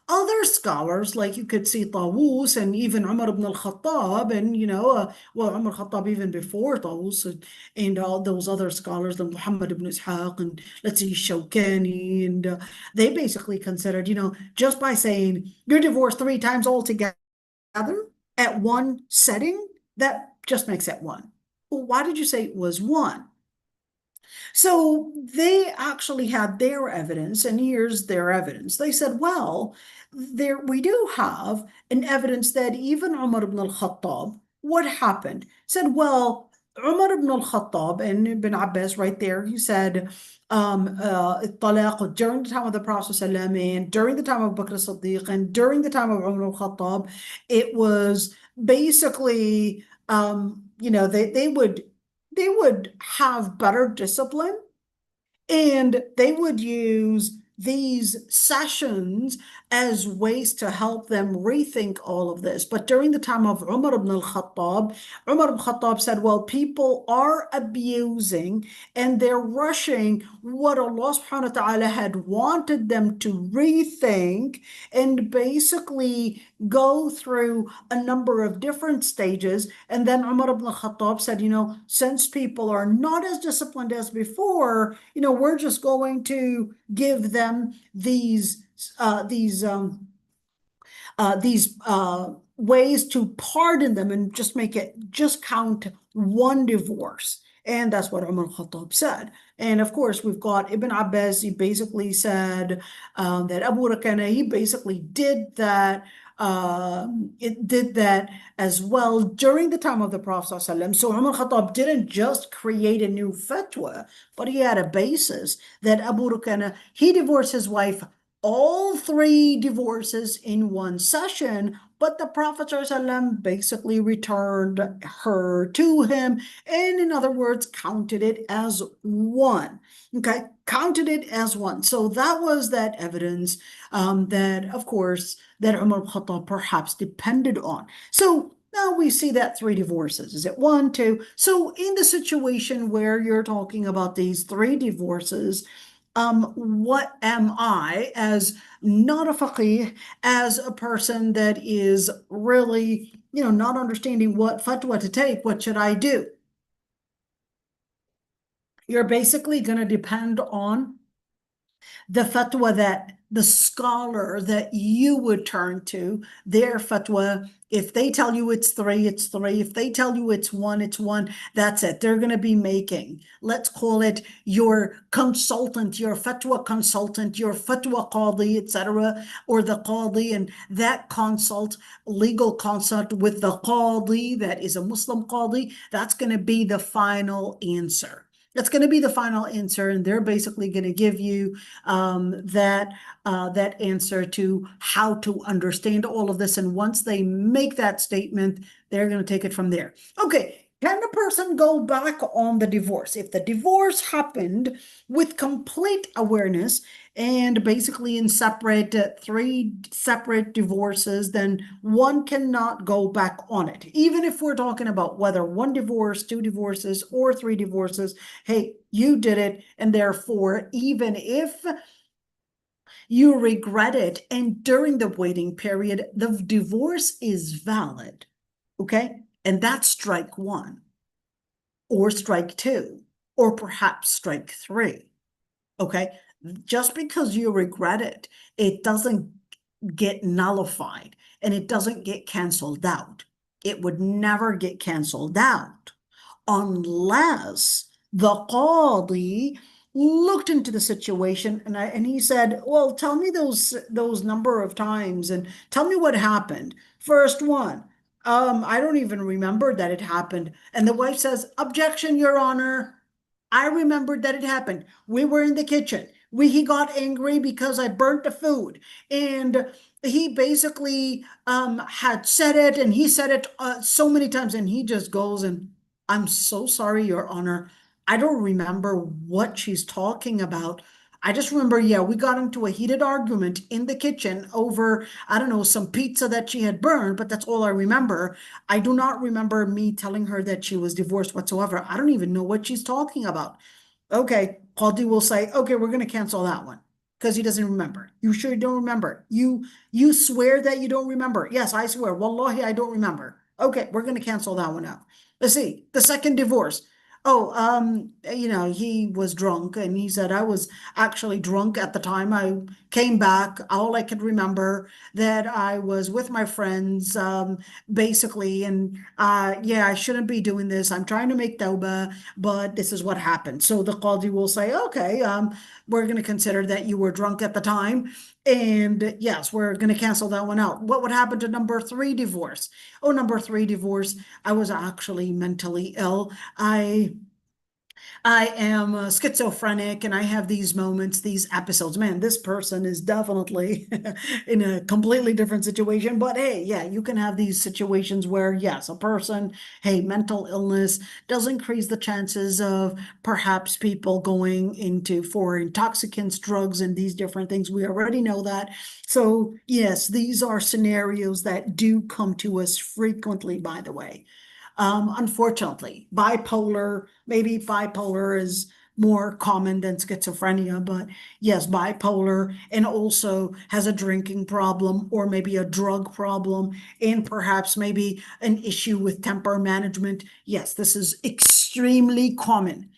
other scholars, like you could see Tawus and even Umar ibn al-Khattab, and Umar al-Khattab even before Tawus, and all those other scholars, the Muhammad ibn Ishaq, and let's see, Shawkani, and they basically considered, just by saying you're divorced 3 times altogether at one setting, that just makes it 1. Well, why did you say it was 1? So they actually had their evidence, and here's their evidence. They said, well, we do have an evidence that even Umar ibn al-Khattab, what happened? Said, well, Umar ibn al-Khattab and Ibn Abbas right there, he said, talaq during the time of the Prophet ﷺ, and during the time of Bakr as-Siddiq, and during the time of Umar al-Khattab, it was basically, they would they would have better discipline, and they would use these sessions as ways to help them rethink all of this. But during the time of Umar ibn al-Khattab, Umar ibn al-Khattab said, well, people are abusing and they're rushing what Allah subhanahu wa ta'ala had wanted them to rethink and basically go through a number of different stages. And then Umar ibn al-Khattab said, since people are not as disciplined as before, we're just going to give them these ways to pardon them and just count one divorce. And that's what Umar al-Khattab said. And of course, we've got Ibn Abbas. He basically said that Abu Rakana, he basically did that. It did that as well during the time of the Prophet ﷺ. So Umar al-Khattab didn't just create a new fatwa, but he had a basis that Abu Rakana, he divorced his wife all 3 divorces in one session, but the Prophet ﷺ basically returned her to him, and in other words, counted it as one. Okay, counted it as one. So that was that evidence that, of course, that Umar al-Khattab perhaps depended on. So now we see that 3 divorces. Is it 1, 2? So in the situation where you're talking about these 3 divorces, what am I, as not a faqih, as a person that is really, not understanding what fatwa to take, what should I do? You're basically going to depend on the fatwa that the scholar that you would turn to, their fatwa. If they tell you it's 3, it's 3. If they tell you it's 1, it's 1. That's it. They're going to be making, let's call it your consultant, your fatwa consultant, your fatwa qadi, etc., or the qadi, and that consult, legal consult with the qadi that is a Muslim qadi, that's going to be the final answer. That's going to be the final answer, and they're basically going to give you that answer to how to understand all of this. And once they make that statement, they're going to take it from there. Okay, can a person go back on the divorce? If the divorce happened with complete awareness and basically in 3 separate divorces, then one cannot go back on it. Even if we're talking about whether 1 divorce, 2 divorces, or 3 divorces, hey, you did it, and therefore, even if you regret it, and during the waiting period, the divorce is valid, okay? And that's strike 1, or strike 2, or perhaps strike 3, okay? Just because you regret it, it doesn't get nullified, and it doesn't get canceled out. It would never get canceled out unless the qadi looked into the situation and he said, well, tell me those number of times and tell me what happened. First one, I don't even remember that it happened. And the wife says, objection, Your Honor. I remembered that it happened. We were in the kitchen. He got angry because I burnt the food, and he basically had said it, and he said it so many times, and he just goes and, I'm so sorry, Your Honor. I don't remember what she's talking about. I just remember, yeah, we got into a heated argument in the kitchen over, I don't know, some pizza that she had burned, but that's all I remember. I do not remember me telling her that she was divorced whatsoever. I don't even know what she's talking about. Okay, Qadi will say, okay, we're going to cancel that one because he doesn't remember. You sure you don't remember? You swear that you don't remember? Yes, I swear. Wallahi, I don't remember. Okay, we're going to cancel that one out. Let's see. The second divorce. Oh, he was drunk, and he said, I was actually drunk at the time. I came back. All I could remember that I was with my friends, basically, and yeah, I shouldn't be doing this. I'm trying to make tawbah, but this is what happened. So the qadi will say, okay, we're going to consider that you were drunk at the time. And yes, we're going to cancel that one out. What would happen to number 3 divorce? Oh, number 3 divorce. I was actually mentally ill. I I am schizophrenic and I have these moments, these episodes. Man, this person is definitely in a completely different situation. But hey, yeah, you can have these situations where, yes, a person, hey, mental illness does increase the chances of perhaps people going into for intoxicants, drugs, and these different things. We already know that. So, yes, these are scenarios that do come to us frequently, by the way. Unfortunately, maybe bipolar is more common than schizophrenia, but yes, bipolar and also has a drinking problem or maybe a drug problem and perhaps maybe an issue with temper management. Yes, this is extremely common.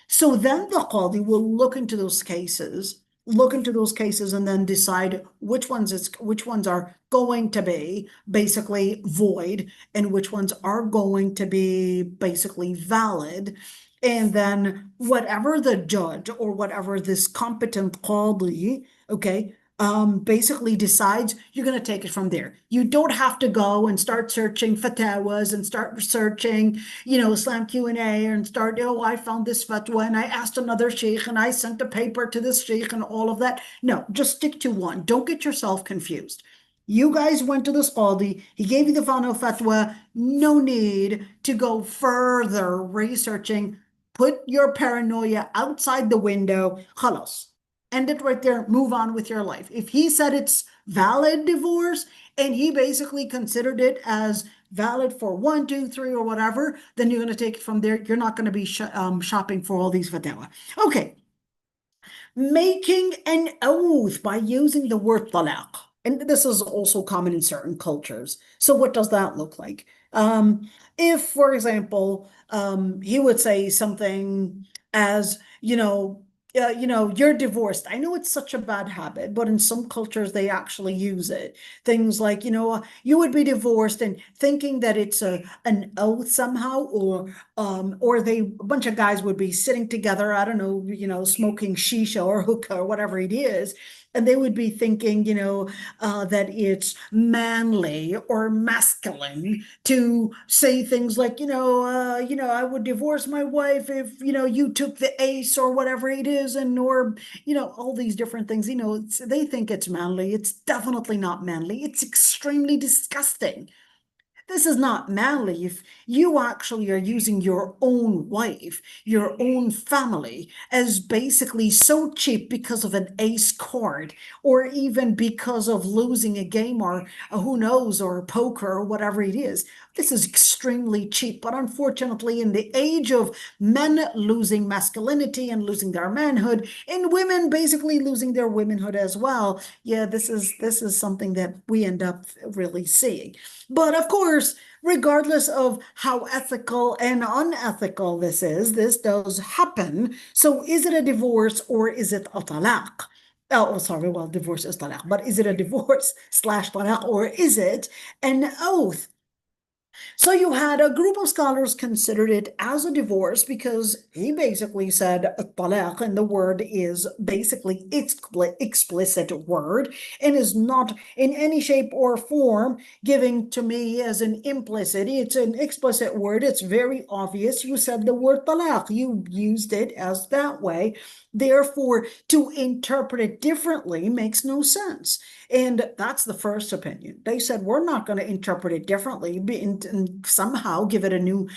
So then the Qadi will look into those cases and then decide which ones are going to be basically void and which ones are going to be basically valid. And then whatever the judge or whatever this competent Qadi, okay, basically decides, you're going to take it from there. You don't have to go and start searching fatawas and start searching, Islam Q&A and start, oh, I found this fatwa and I asked another sheikh and I sent a paper to this sheikh and all of that. No, just stick to one. Don't get yourself confused. You guys went to this qadi, he gave you the final fatwa, no need to go further researching. Put your paranoia outside the window. Khalas. End it right there, move on with your life. If he said it's valid divorce and he basically considered it as valid for 1, 2, 3, or whatever, then you're going to take it from there. You're not going to be shopping for all these fatwa. Okay. Making an oath by using the word talaq. And this is also common in certain cultures. So what does that look like? If, for example, he would say something as, you're divorced. I know it's such a bad habit, but in some cultures they actually use it. Things like, you would be divorced, and thinking that it's an oath somehow, or a bunch of guys would be sitting together, I don't know, smoking shisha or hookah or whatever it is, and they would be thinking, that it's manly or masculine to say things like, I would divorce my wife if, you took the ace or whatever it is, and or, all these different things. They think it's manly. It's definitely not manly. It's extremely disgusting. This is not manly if you actually are using your own wife, your own family, as basically so cheap because of an ace card, or even because of losing a game, or who knows, or poker or whatever it is. This is extremely cheap. But unfortunately, in the age of men losing masculinity and losing their manhood, and women basically losing their womanhood as well, yeah, this is something that we end up really seeing. But of course, regardless of how ethical and unethical this does happen. So is it a divorce or is it a talaq? Oh, sorry, well, divorce is talaq, but is it a divorce slash talaq, or is it an oath? So you had a group of scholars considered it as a divorce because he basically said talaq, and the word is basically explicit word and is not in any shape or form giving to me as an implicit. It's an explicit word. It's very obvious. You said the word talaq. You used it as that way. Therefore, to interpret it differently makes no sense. And that's the first opinion. They said, we're not going to interpret it differently and somehow give it a new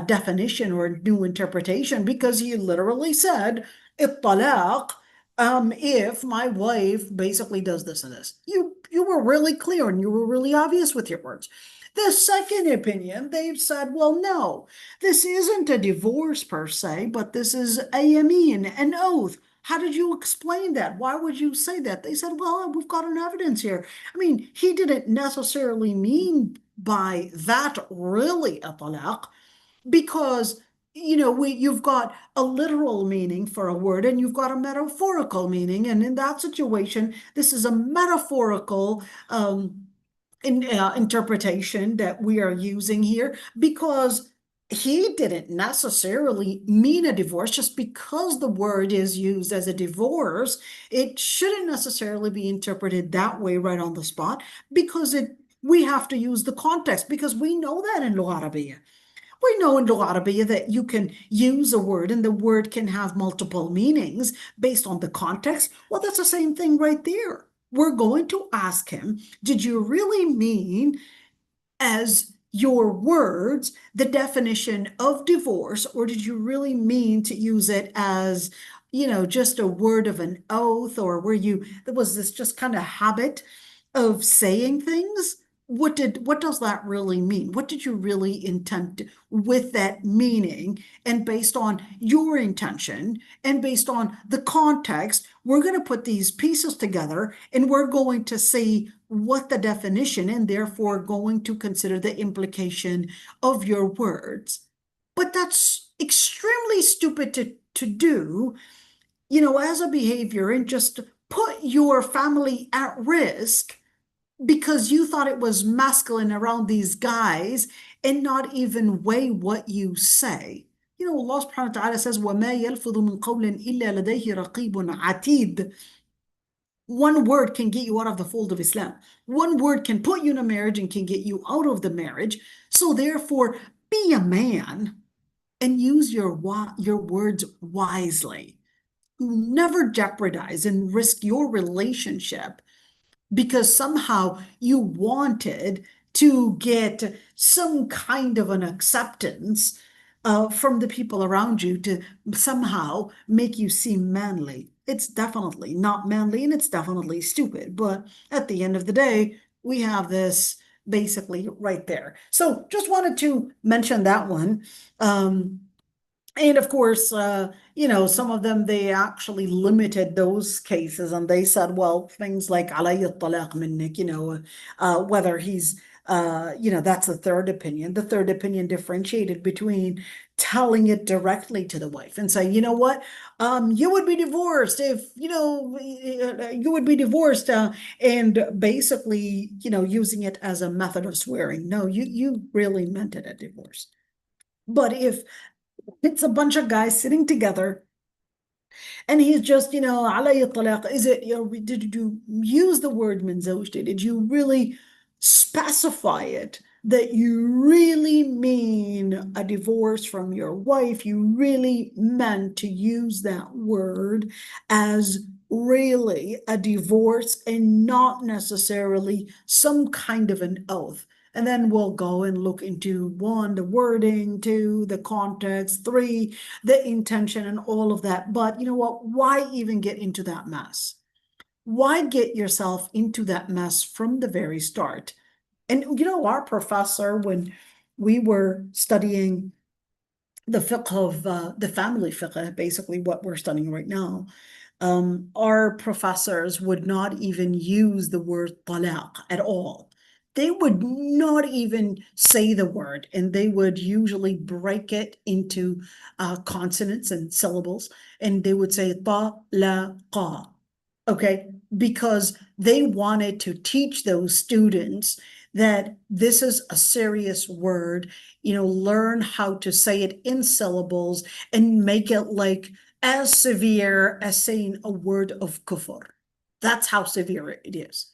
definition or a new interpretation, because he literally said, الطلاق, if my wife basically does this and this. You were really clear and you were really obvious with your words. The second opinion, they've said, well, no, this isn't a divorce per se, but this is a yamin, an oath. How did you explain that? Why would you say that? They said, well, we've got an evidence here. I mean, he didn't necessarily mean by that really a talaq, because you've got a literal meaning for a word and you've got a metaphorical meaning. And in that situation, this is a metaphorical interpretation that we are using here, because he didn't necessarily mean a divorce. Just because the word is used as a divorce, it shouldn't necessarily be interpreted that way right on the spot, because we have to use the context, because we know that in Lugha Arabiya. We know in Lugha Arabiya that you can use a word and the word can have multiple meanings based on the context. Well, that's the same thing right there. We're going to ask him, did you really mean as your words the definition of divorce, or did you really mean to use it as, just a word of an oath, or was this just kind of habit of saying things? What does that really mean? What did you really intend with that meaning? And based on your intention and based on the context, we're going to put these pieces together and we're going to see what the definition and therefore going to consider the implication of your words. But that's extremely stupid to do, as a behavior, and just put your family at risk because you thought it was masculine around these guys and not even weigh what you say. Allah subhanahu wa ta'ala says, وَمَا يَلْفِظُ مِنْ قَوْلٍ إِلَّا لَدَيْهِ رَقِيبٌ عَتِيدٌ. One word can get you out of the fold of Islam. One word can put you in a marriage and can get you out of the marriage. So therefore, be a man and use your words wisely. Never jeopardize and risk your relationship because somehow you wanted to get some kind of an acceptance from the people around you to somehow make you seem manly. It's definitely not manly and it's definitely stupid. But at the end of the day, we have this basically right there. So just wanted to mention that one. And of course, some of them, they actually limited those cases and they said, well, things like علي الطلاق منك, whether he's, that's the third opinion. The third opinion differentiated between telling it directly to the wife and saying, you know what, you would be divorced if, you would be divorced, and basically, using it as a method of swearing. No, you really meant it a divorce. But if it's a bunch of guys sitting together and he's just, علي الطلاق, is it, did you use the word من زوجتي? Did you really specify it that you really mean a divorce from your wife? You really meant to use that word as really a divorce and not necessarily some kind of an oath. And then we'll go and look into 1, the wording, 2, the context, 3, the intention and all of that. But you know what? Why even get into that mess? Why get yourself into that mess from the very start? And our professor, when we were studying the fiqh of the family fiqh, basically what we're studying right now, our professors would not even use the word talaq at all. They would not even say the word, and they would usually break it into consonants and syllables, and they would say talaqa, okay, because they wanted to teach those students that this is a serious word, learn how to say it in syllables and make it like as severe as saying a word of kufr. That's how severe it is.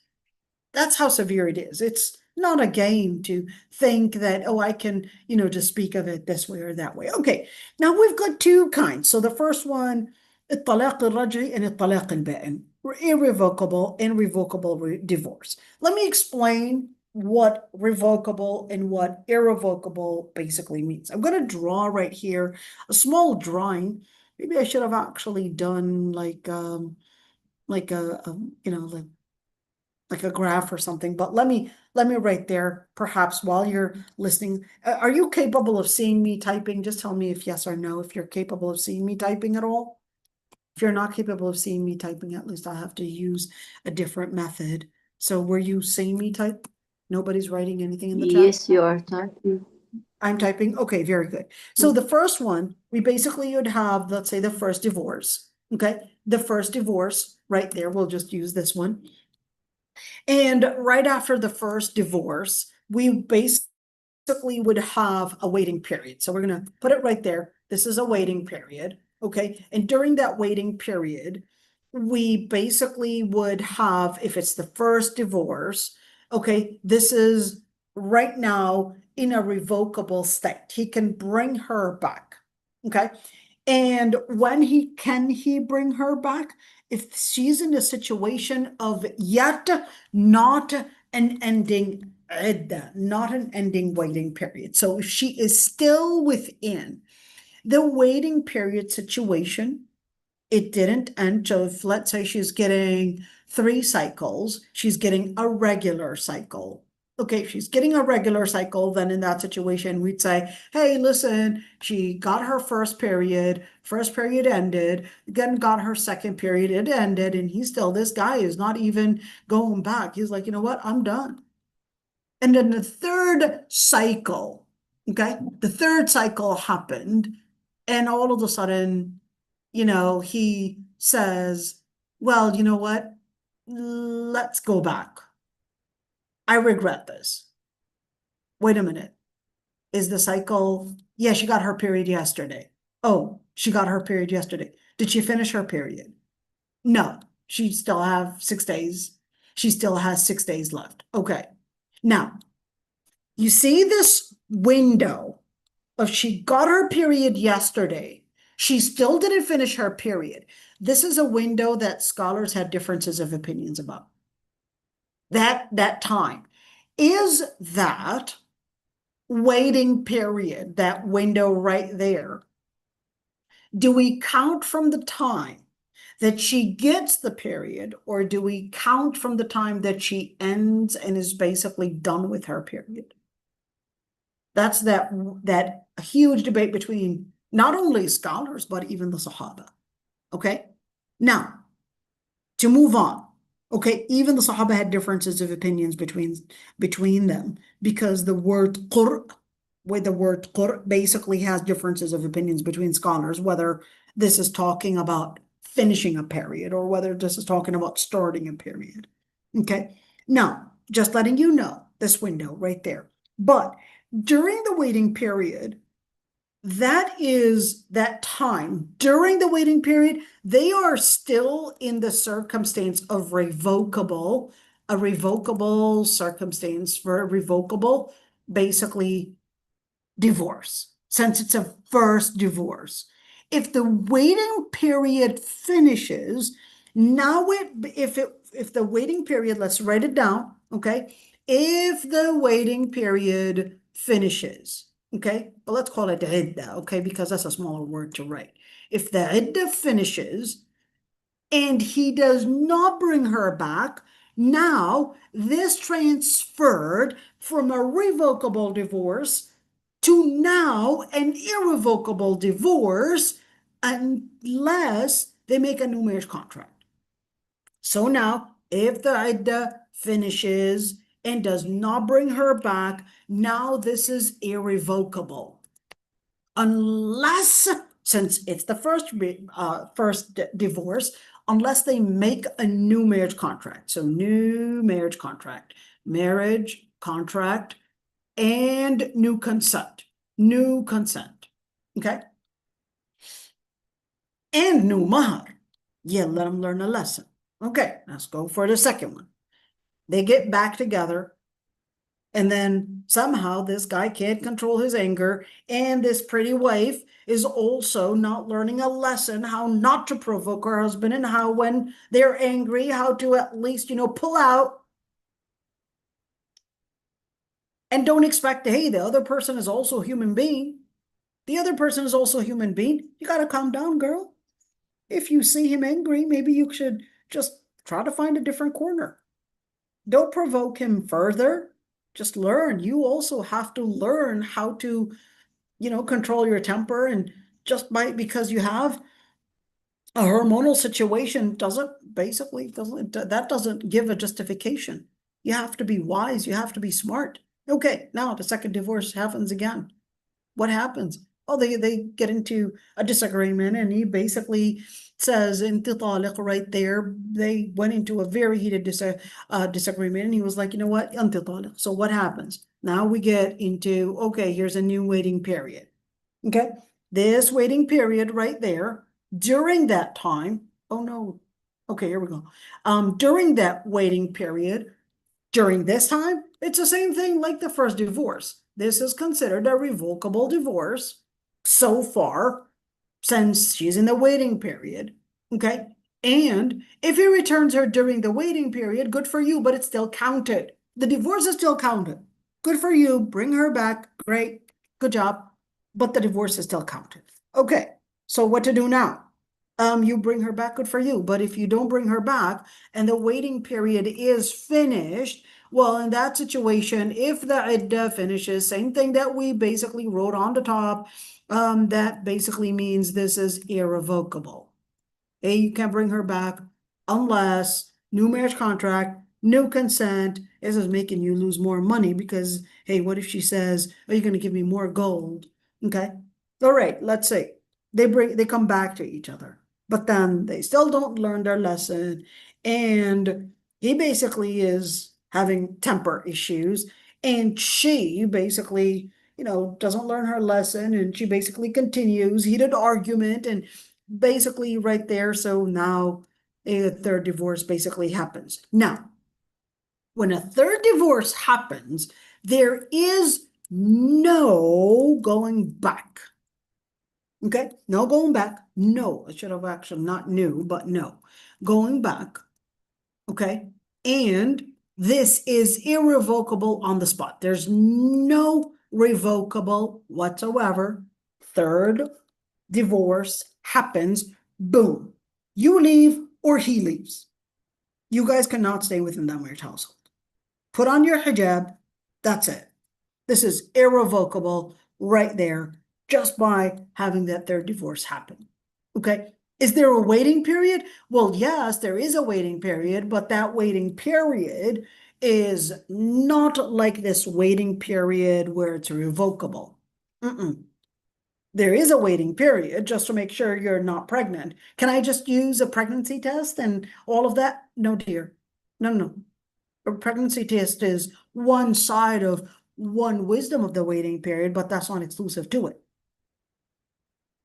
That's how severe it is. It's not a game to think that, oh, I can, just speak of it this way or that way. Okay, now we've got 2 kinds. So the first one, الطلاق الرجعي and الطلاق البائن, irrevocable and revocable divorce. Let me explain what revocable and what irrevocable basically means. I'm going to draw right here a small drawing. Maybe I should have actually done like a like a graph or something, but let me write there perhaps while you're listening. Are you capable of seeing me typing? Just tell me if yes or no, if you're capable of seeing me typing at all. If you're not capable of seeing me typing, at least I'll have to use a different method. So were you seeing me type? Nobody's writing anything in the chat? Yes, you are typing. I'm typing. Okay, very good. So the first one, we basically would have, let's say, the first divorce. Okay, the first divorce right there. We'll just use this one. And right after the first divorce, we basically would have a waiting period. So we're going to put it right there. This is a waiting period. Okay, and during that waiting period, we basically would have, if it's the first divorce, okay, this is right now in a revocable state. He can bring her back. Okay. And when can he bring her back? If she's in a situation of yet not an ending iddah, not an ending waiting period. So if she is still within the waiting period situation, it didn't end. So if, let's say, she's getting 3 cycles, she's getting a regular cycle. Okay, if she's getting a regular cycle, then in that situation, we'd say, hey, listen, she got her first period ended, then got her second period, it ended, and this guy is not even going back. He's like, you know what, I'm done. And then the third cycle, okay, the third cycle happened, and all of a sudden, he says, well, you know what? Let's go back. I regret this. Wait a minute. Is the cycle? Yeah, she got her period yesterday. Oh, she got her period yesterday. Did she finish her period? No, she still have 6 days. She still has 6 days left. Okay. Now, you see this window of she got her period yesterday. She still didn't finish her period. This is a window that scholars had differences of opinions about. That time. Is that waiting period, that window right there, do we count from the time that she gets the period, or do we count from the time that she ends and is basically done with her period? That's that huge debate between not only scholars, but even the Sahaba. Okay? Now, to move on. Okay, even the Sahaba had differences of opinions between them, because the word qur' basically has differences of opinions between scholars, whether this is talking about finishing a period or whether this is talking about starting a period. Okay, now, just letting you know, this window right there. But during the waiting period, that is that time during the waiting period, they are still in the circumstance of a revocable circumstance for a revocable, basically, divorce, since it's a first divorce. If the waiting period finishes, now if the waiting period, let's write it down, okay? If the waiting period finishes, okay, but let's call it iddah, okay, because that's a smaller word to write. If the iddah finishes and he does not bring her back, now this transferred from a revocable divorce to now an irrevocable divorce, unless they make a new marriage contract. So now, if the iddah finishes and does not bring her back, now this is irrevocable. Unless, since it's the first divorce, unless they make a new marriage contract. So new marriage contract, and new consent. Okay? And new mahar. Yeah, let them learn a lesson. Okay, let's go for the second one. They get back together, and then somehow this guy can't control his anger, and this pretty wife is also not learning a lesson how not to provoke her husband, and how when they're angry, how to at least, pull out. And don't expect, hey, the other person is also a human being. The other person is also a human being. You got to calm down, girl. If you see him angry, maybe you should just try to find a different corner. Don't provoke him further. Just learn. You also have to learn how to, control your temper. And just because you have a hormonal situation that doesn't give a justification. You have to be wise. You have to be smart. Okay, now the second divorce happens again. What happens? Oh, they get into a disagreement, and he basically says, "Inti taliq," right there. They went into a very heated disagreement, and he was like, "You know what? Inti taliq." So what happens? Now we get into, okay, here's a new waiting period. Okay, this waiting period right there. During that time, oh no. Okay, here we go. During that waiting period, during this time, it's the same thing like the first divorce. this is considered a revocable divorce so far, since she's in the waiting period, okay? And if he returns her during the waiting period, good for you, but it's still counted. The divorce is still counted. Good for you, bring her back, great, good job, but the divorce is still counted. Okay, so what to do now? You bring her back, good for you, but if you don't bring her back and the waiting period is finished, well, in that situation, if the iddah finishes, same thing that we basically wrote on the top, that basically means this is irrevocable. You can't bring her back unless new marriage contract, new consent. This is making you lose more money because, hey, what if she says, are you going to give me more gold? Okay. All right, let's say they come back to each other, but then they still don't learn their lesson. And he basically is having temper issues. And she basically, doesn't learn her lesson, and she basically continues heated argument and basically right there. So now a third divorce basically happens. Now, when a third divorce happens, there is no going back. Okay, no going back. No, I should have actually not new, but no going back. Okay, and this is irrevocable on the spot. There's no revocable whatsoever. Third divorce happens, boom, you leave or he leaves. You guys cannot stay within that marriage household. Put on your hijab, that's it. This is irrevocable right there just by having that third divorce happen. Okay, is there a waiting period? Well, yes, there is a waiting period, but that waiting period is not like this waiting period where it's revocable. There is a waiting period just to make sure you're not pregnant. Can I just use a pregnancy test and all of that? No, dear. No. A pregnancy test is one side of one wisdom of the waiting period, but that's not exclusive to it.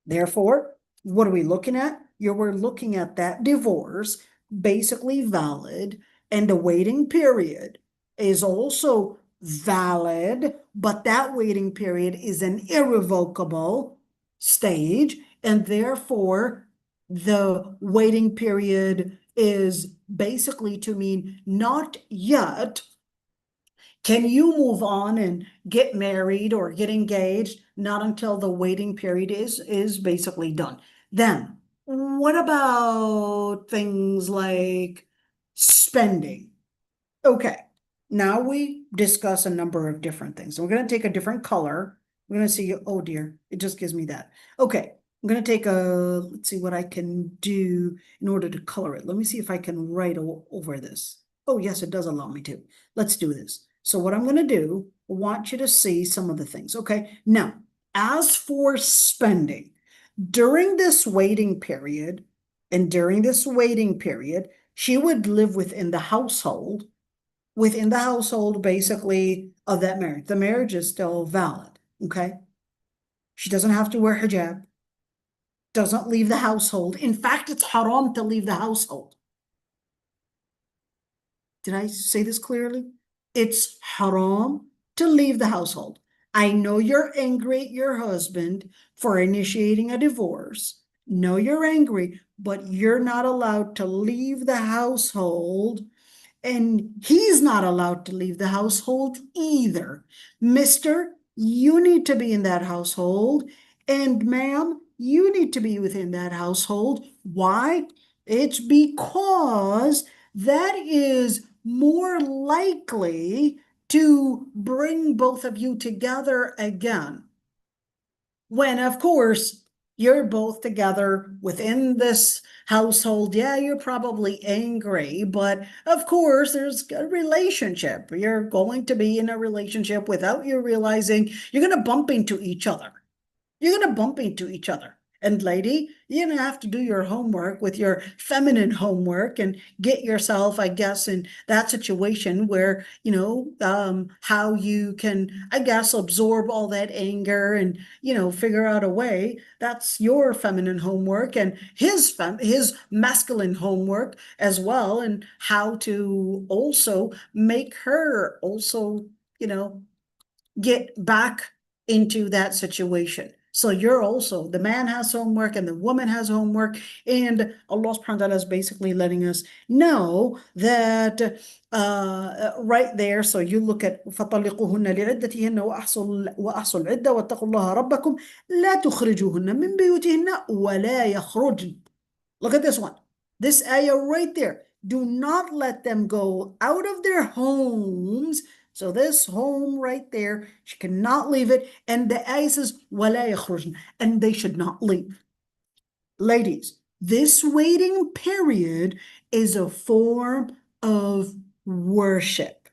Therefore, what are we looking at? We're looking at that divorce basically valid, and the waiting period is also valid, but that waiting period is an irrevocable stage, and therefore the waiting period is basically to mean not yet can you move on and get married or get engaged, not until the waiting period is basically done. Then what about things like spending? Okay, now we discuss a number of different things. We're going to take a different color. We're going to see, oh dear, it just gives me that. Okay, I'm going to take let's see what I can do in order to color it. Let me see if I can write over this. Oh yes, it does allow me to. Let's do this. So what I'm going to do, I want you to see some of the things. Okay, now, as for spending, during this waiting period, she would live within the household basically of that marriage. The marriage is still valid, okay? She doesn't have to wear hijab, doesn't leave the household. In fact, it's haram to leave the household. Did I say this clearly? It's haram to leave the household. I know you're angry at your husband for initiating a divorce. No, you're angry, but you're not allowed to leave the household, and he's not allowed to leave the household either. Mister, you need to be in that household, and ma'am, you need to be within that household. Why? It's because that is more likely to bring both of you together again. When, of course, you're both together within this household, yeah, you're probably angry, but of course, there's a relationship. You're going to be in a relationship without you realizing you're going to bump into each other. You're going to bump into each other. And lady, you're going to have to do your homework with your feminine homework and get yourself, I guess, in that situation where, how you can, I guess, absorb all that anger and, figure out a way. That's your feminine homework, and his masculine homework as well, and how to also make her also, get back into that situation. So you're also, the man has homework and the woman has homework, and Allah subhanahu wa ta'ala is basically letting us know that right there. So you look at فَطَلِّقُوهُنَّ لِعِدَّتِهِنَّ وَأَحْصُوا الْعِدَّةَ وَاتَّقُوا اللَّهَ رَبَّكُمْ لَا تُخْرِجُوهُنَّ مِنْ بُيُوتِهِنَّ وَلَا يَخْرُجْنَ. Look at this one. This ayah right there. Do not let them go out of their homes. So this home right there, she cannot leave it. And the ayah says, وَلَا يَخْرُجْنَ, and they should not leave. Ladies, this waiting period is a form of worship.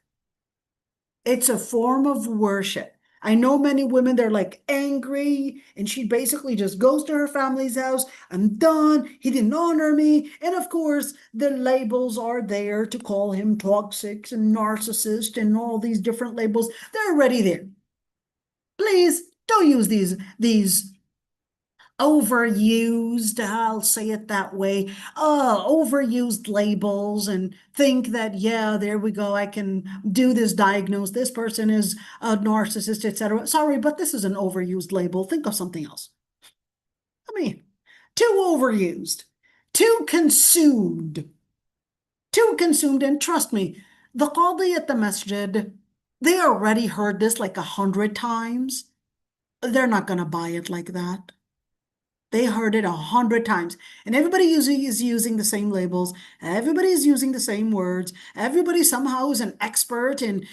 It's a form of worship. I know many women, they're like angry, and she basically just goes to her family's house. I'm done. He didn't honor me. And of course, the labels are there to call him toxic and narcissist and all these different labels. They're already there. Please don't use these overused, I'll say it that way, overused labels and think that, yeah, there we go, I can do this diagnose, this person is a narcissist, etc. Sorry, but this is an overused label. Think of something else. I mean, too overused, too consumed, and trust me, the qadi at the masjid, they already heard this like 100 times. They're not going to buy it like that. They heard it 100 times, and everybody is using the same labels. Everybody is using the same words. Everybody somehow is an expert in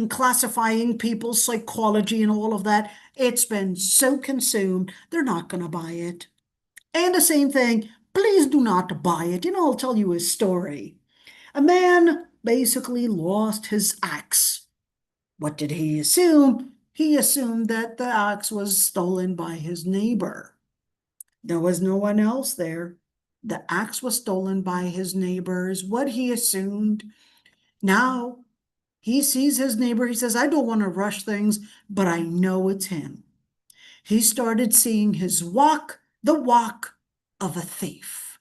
classifying people's psychology and all of that. It's been so consumed, they're not going to buy it. And the same thing, please do not buy it. I'll tell you a story. A man basically lost his axe. What did he assume? He assumed that the axe was stolen by his neighbor. There was no one else there. The axe was stolen by his neighbors, what he assumed. Now he sees his neighbor. He says, I don't want to rush things, but I know it's him. He started seeing his walk, the walk of a thief.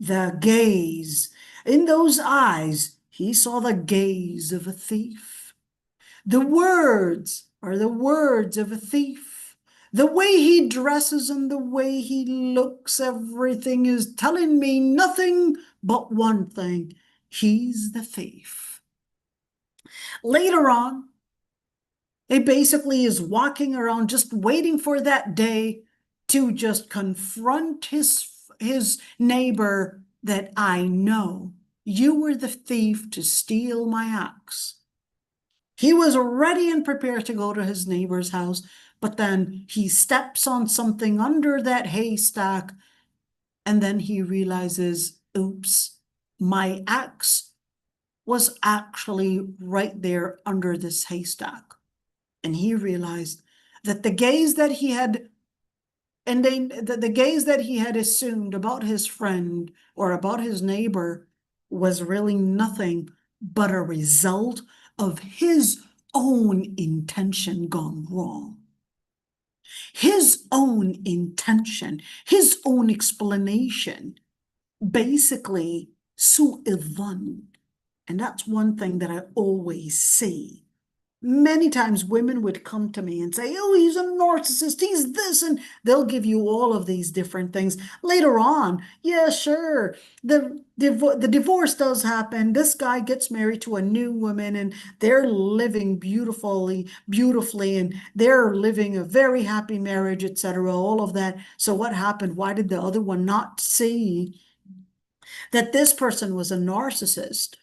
The gaze in those eyes, he saw the gaze of a thief. The words are the words of a thief. The way he dresses and the way he looks, everything is telling me nothing but one thing. He's the thief. Later on, he basically is walking around just waiting for that day to just confront his neighbor that I know you were the thief to steal my axe. He was ready and prepared to go to his neighbor's house, but then he steps on something under that haystack, and then he realizes, oops, my axe was actually right there under this haystack. And he realized that the gaze that he had, and the gaze that he had assumed about his friend or about his neighbor was really nothing but a result of his own intention gone wrong. His own intention, his own explanation, basically su'u dhann. And that's one thing that I always see. Many times women would come to me and say, oh, he's a narcissist, he's this, and they'll give you all of these different things. Later on, yeah, sure, the divorce does happen. This guy gets married to a new woman, and they're living beautifully, and they're living a very happy marriage, etc., all of that. So what happened? Why did the other one not see that this person was a narcissist?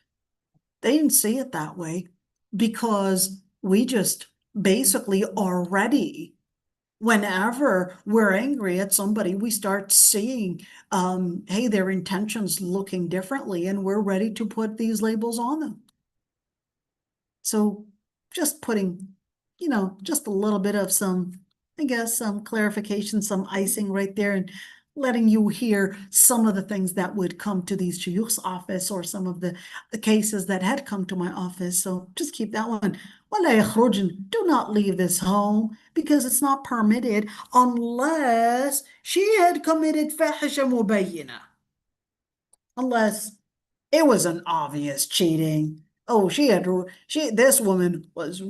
They didn't see it that way because we just basically already, whenever we're angry at somebody, we start seeing, hey, their intentions looking differently, and we're ready to put these labels on them. So just putting, just a little bit of some, I guess, some clarification, some icing right there, and letting you hear some of the things that would come to these shuyukh's office, or some of the cases that had come to my office. So just keep that one. وَلَا يَخْرُجْنَ, do not leave this home, because it's not permitted unless she had committed فَاحِشَةً مُبَيِّنَةً. Unless it was an obvious cheating. Oh, this woman was,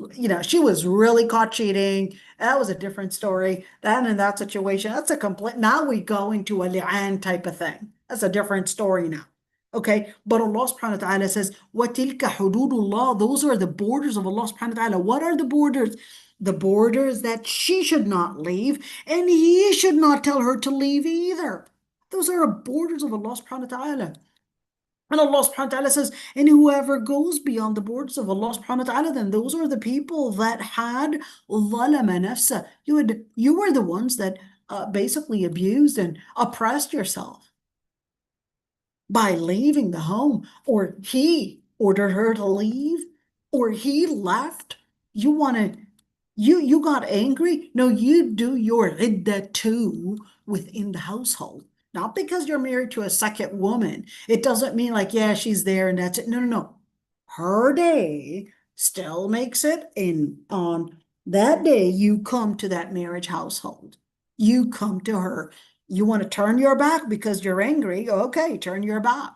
she was really caught cheating. That was a different story. Then in that situation, that's a complete, now we go into a li'an type of thing. That's a different story now. Okay, but Allah subhanahu wa ta'ala says, وَتِلْكَ حُدُودُ اللَّهِ. Those are the borders of Allah subhanahu wa ta'ala. What are the borders? The borders that she should not leave, and he should not tell her to leave either. Those are borders of Allah subhanahu wa ta'ala. And Allah subhanahu wa ta'ala says, and whoever goes beyond the borders of Allah subhanahu wa ta'ala, then those are the people that had ظَلَمَ نَفْسَ. You were the ones that basically abused and oppressed yourself by leaving the home, or he ordered her to leave, or he left. You got angry. No, you do your iddah too within the household. Not because you're married to a second woman. It doesn't mean like, yeah, she's there and that's it. No, no, no. Her day still makes it, and on that day, you come to that marriage household. You come to her. You want to turn your back because you're angry. Okay, turn your back.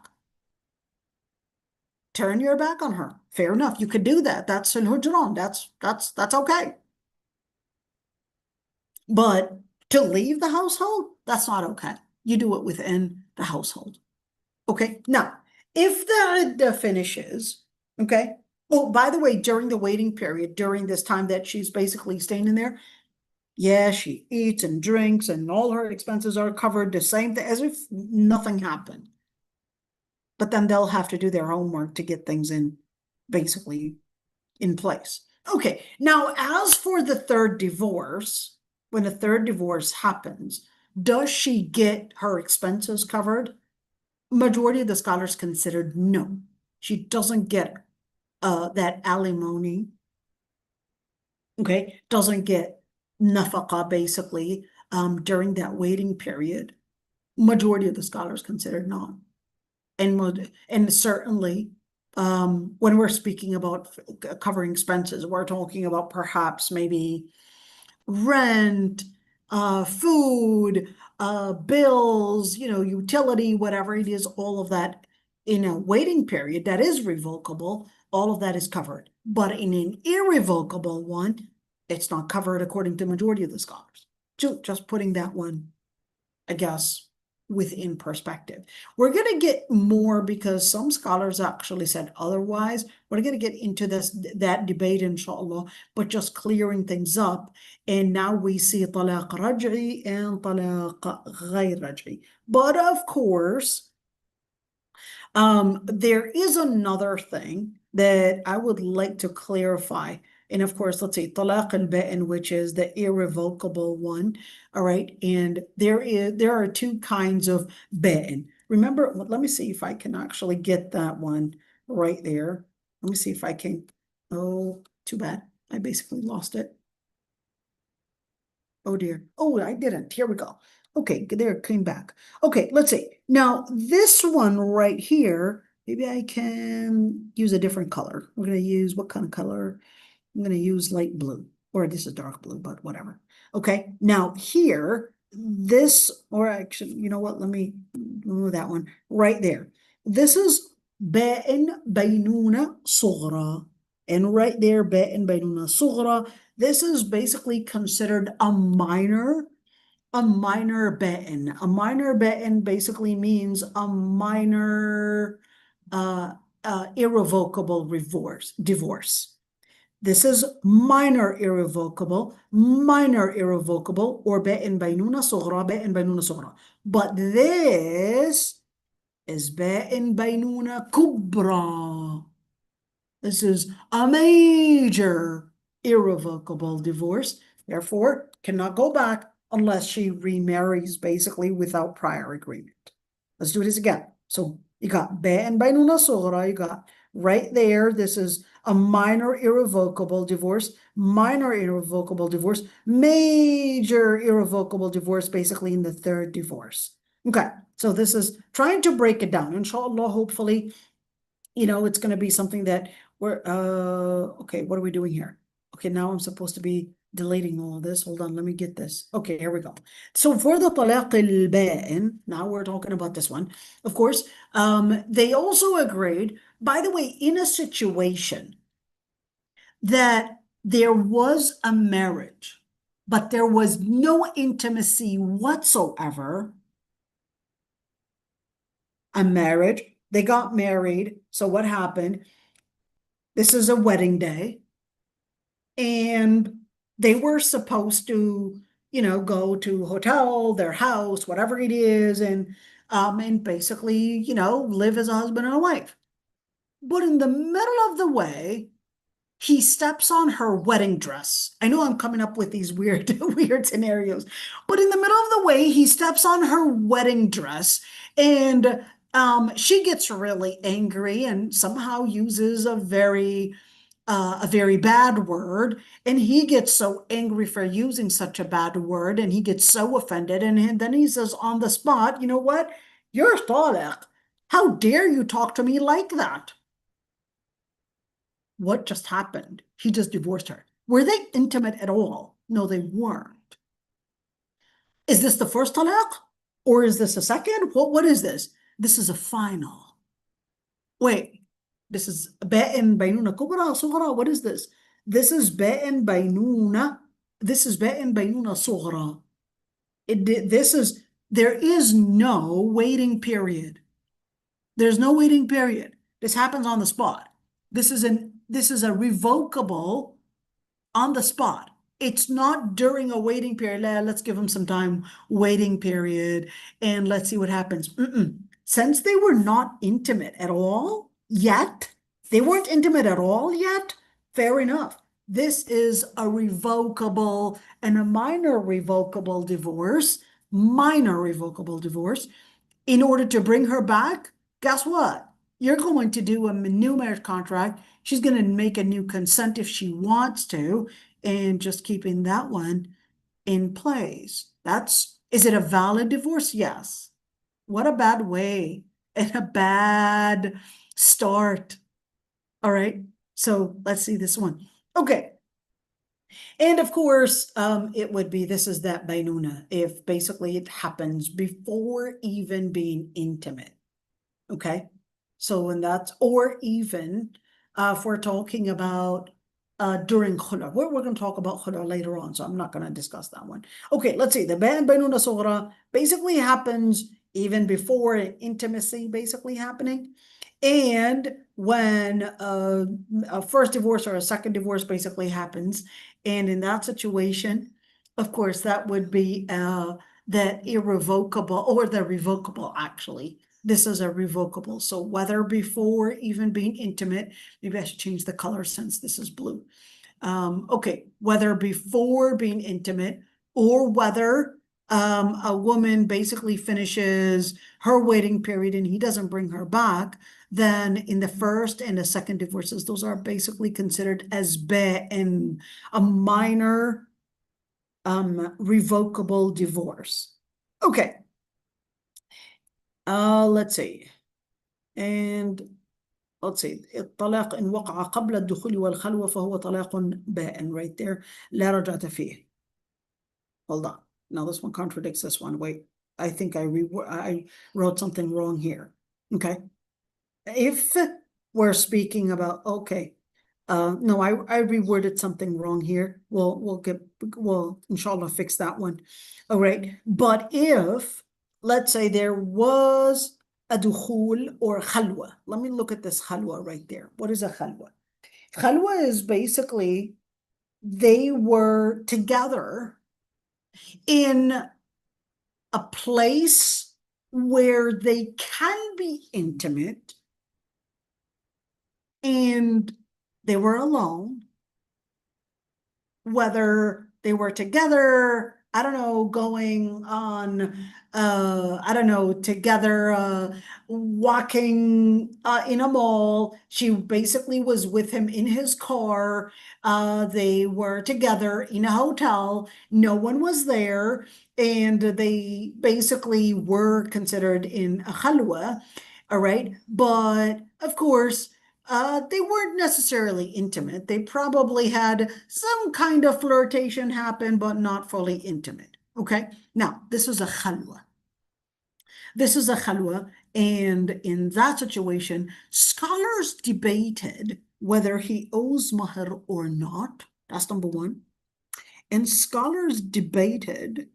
Turn your back on her. Fair enough. You could do that. That's al-hujran. That's okay. But to leave the household, that's not okay. You do it within the household. Okay, now, if the iddah finishes, okay, oh, by the way, during the waiting period, during this time that she's basically staying in there, yeah, she eats and drinks and all her expenses are covered, the same thing, as if nothing happened. But then they'll have to do their homework to get things basically in place. Okay, now as for the third divorce, when a third divorce happens, does she get her expenses covered? Majority of the scholars considered no. She doesn't get that alimony. Okay, doesn't get nafaqah basically during that waiting period. Majority of the scholars considered not. And certainly when we're speaking about covering expenses, we're talking about perhaps maybe rent, food, bills, utility, whatever it is, all of that in a waiting period that is revocable, all of that is covered. But in an irrevocable one, it's not covered according to the majority of the scholars. Just putting that one, I guess, within perspective. We're going to get more because some scholars actually said otherwise. We're going to get into that debate, inshallah, but just clearing things up. And now we see talaq raj'i and talaq ghayr raj'i. But of course, there is another thing that I would like to clarify. And of course, let's say talaq al-ba'in, which is the irrevocable one. All right. And there are two kinds of ba'in. Remember, let me see if I can actually get that one right there. Let me see if I can. Oh, too bad. I basically lost it. Oh dear. Oh, I didn't. Here we go. Okay, there it came back. Okay, let's see. Now, this one right here, maybe I can use a different color. We're going to use what kind of color? I'm going to use light blue, or this is dark blue, but whatever. Okay, now here, this, or actually, you know what? Let me remove that one right there. This is ba'in baynuna sughra. And right there, ba'in baynuna sughra. This is basically considered a minor ba'in. A minor ba'in basically means a minor irrevocable divorce. This is minor irrevocable, or ba'in baynuna sughra. But this is ba'in baynuna kubra. This is a major irrevocable divorce, therefore cannot go back unless she remarries basically without prior agreement. Let's do this again. So you got ba'in baynuna sughra, you got right there, this is a minor irrevocable divorce, major irrevocable divorce, basically in the third divorce. Okay, so this is trying to break it down. Inshallah, hopefully, it's going to be something that we're, okay, what are we doing here? Okay, now I'm supposed to be deleting all of this. Hold on, let me get this. Okay, here we go. So for the talaq al-ba'in, now we're talking about this one. Of course, they also agreed by the way, in a situation that there was a marriage, but there was no intimacy whatsoever, a marriage, they got married. So what happened? This is a wedding day. And they were supposed to, go to a hotel, their house, whatever it is, and basically, live as a husband and a wife. But in the middle of the way, he steps on her wedding dress. I know I'm coming up with these weird, weird scenarios, but in the middle of the way, he steps on her wedding dress, and she gets really angry and somehow uses a very bad word, and he gets so angry for using such a bad word, and he gets so offended, and then he says on the spot, you know what? You're طالق. How dare you talk to me like that? What just happened? He just divorced her. Were they intimate at all? No, they weren't. Is this the first talaq? Or is this a second? What is this? This is a final. Wait, this is بائن بينونة كبرى صغرى. What is this? This is بائن بينونة. This is بائن بينونة صغرى. There is no waiting period. There's no waiting period. This happens on the spot. This is a revocable on the spot. It's not during a waiting period. Let's give them some time, waiting period, and let's see what happens. Since they were not intimate at all yet, they weren't intimate at all yet, fair enough. This is a revocable and a minor revocable divorce, in order to bring her back. Guess what? You're going to do a new marriage contract. She's going to make a new consent if she wants to, and just keeping that one in place. Is it a valid divorce? Yes. What a bad way and a bad start. All right. So let's see this one. Okay. And of course, it would be, this is that bainuna, if basically it happens before even being intimate. Okay. So, and that's, or even if we're talking about during khula. We're going to talk about khula later on, so I'm not going to discuss that one. Okay, let's see. The bainuna sughra basically happens even before intimacy basically happening. And when a first divorce or a second divorce basically happens, and in that situation, of course, that would be that irrevocable, or the revocable, actually. This is a revocable. So whether before even being intimate, maybe I should change the color since this is blue. Okay, whether before being intimate, or whether a woman basically finishes her waiting period and he doesn't bring her back, then in the first and the second divorces, those are basically considered as ba'in, a minor revocable divorce. Okay. Let's see. And let's see. الطلاق إن وقع قبل الدخول والخلوة فهو طلاق بائن, right there. لا رجعة فيه. Hold on. Now this one contradicts this one. Wait, I think I wrote something wrong here. Okay. If we're speaking about, okay. No, I reworded something wrong here. We'll inshallah fix that one. All right. But if, let's say there was a dukhul or khalwa. Let me look at this khalwa right there. What is a khalwa? Khalwa is basically they were together in a place where they can be intimate, and they were alone, whether they were together, I don't know, going on, I don't know, together, walking in a mall. She basically was with him in his car. They were together in a hotel. No one was there. And they basically were considered in a khalwa. All right. But of course, they weren't necessarily intimate. They probably had some kind of flirtation happen, but not fully intimate. Okay. Now, this is a khalwa. This is a khalwa. And in that situation, scholars debated whether he owes mahr or not. That's number one. And scholars debated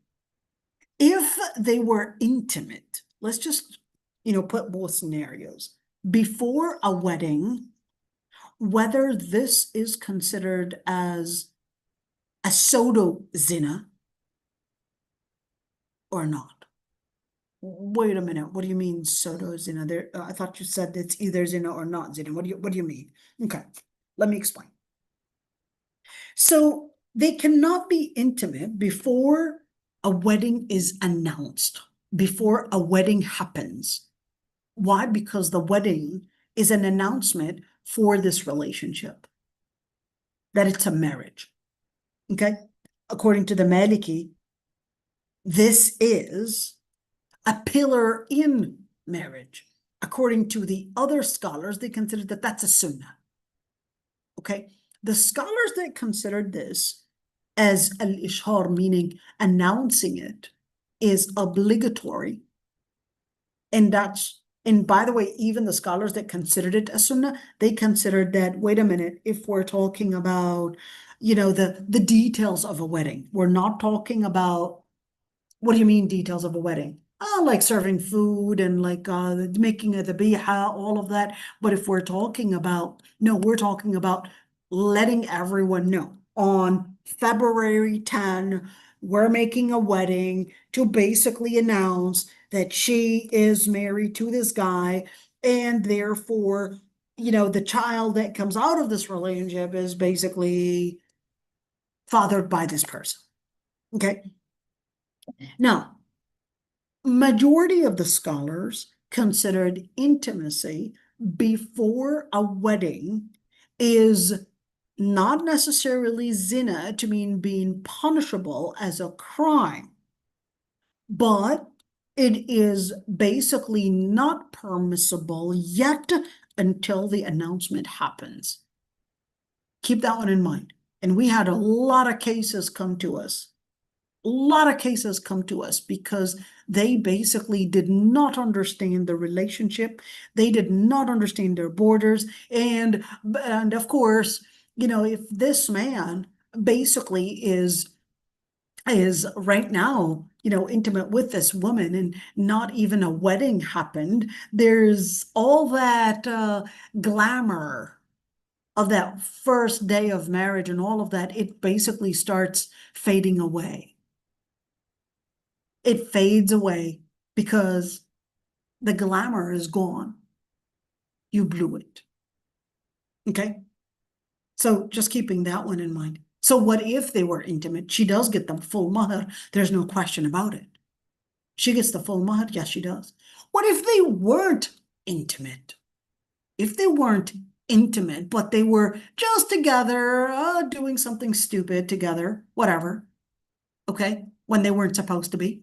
if they were intimate. Let's just, put both scenarios. Before a wedding, whether this is considered as a pseudo zina or not. Wait a minute. What do you mean pseudo zina? I thought you said it's either zina or not zina. What do you mean? Okay, let me explain. So they cannot be intimate before a wedding is announced, before a wedding happens. Why? Because the wedding is an announcement for this relationship, that it's a marriage. Okay? According to the Maliki, this is a pillar in marriage. According to the other scholars, they consider that that's a sunnah. Okay? The scholars that considered this as al-ishhar, meaning announcing it, is obligatory. And by the way, even the scholars that considered it a sunnah, they considered that, wait a minute, if we're talking about, the details of a wedding, we're not talking about, what do you mean details of a wedding? Like serving food and like making a dhabiha, all of that. But if we're talking about, no, we're talking about letting everyone know on February 10, we're making a wedding to basically announce that she is married to this guy, and therefore, the child that comes out of this relationship is basically fathered by this person. Okay. Now, majority of the scholars considered intimacy before a wedding is not necessarily zina to mean being punishable as a crime, but it is basically not permissible yet until the announcement happens. Keep that one in mind. And we had a lot of cases come to us. A lot of cases come to us because they basically did not understand the relationship. They did not understand their borders. And of course, if this man basically is right now, intimate with this woman and not even a wedding happened, there's all that glamour of that first day of marriage and all of that, it basically starts fading away. It fades away because the glamour is gone. You blew it. Okay? So just keeping that one in mind. So what if they were intimate? She does get the full mahr. There's no question about it. She gets the full mahr. Yes, she does. What if they weren't intimate? If they weren't intimate, but they were just together, doing something stupid together, whatever. Okay? When they weren't supposed to be.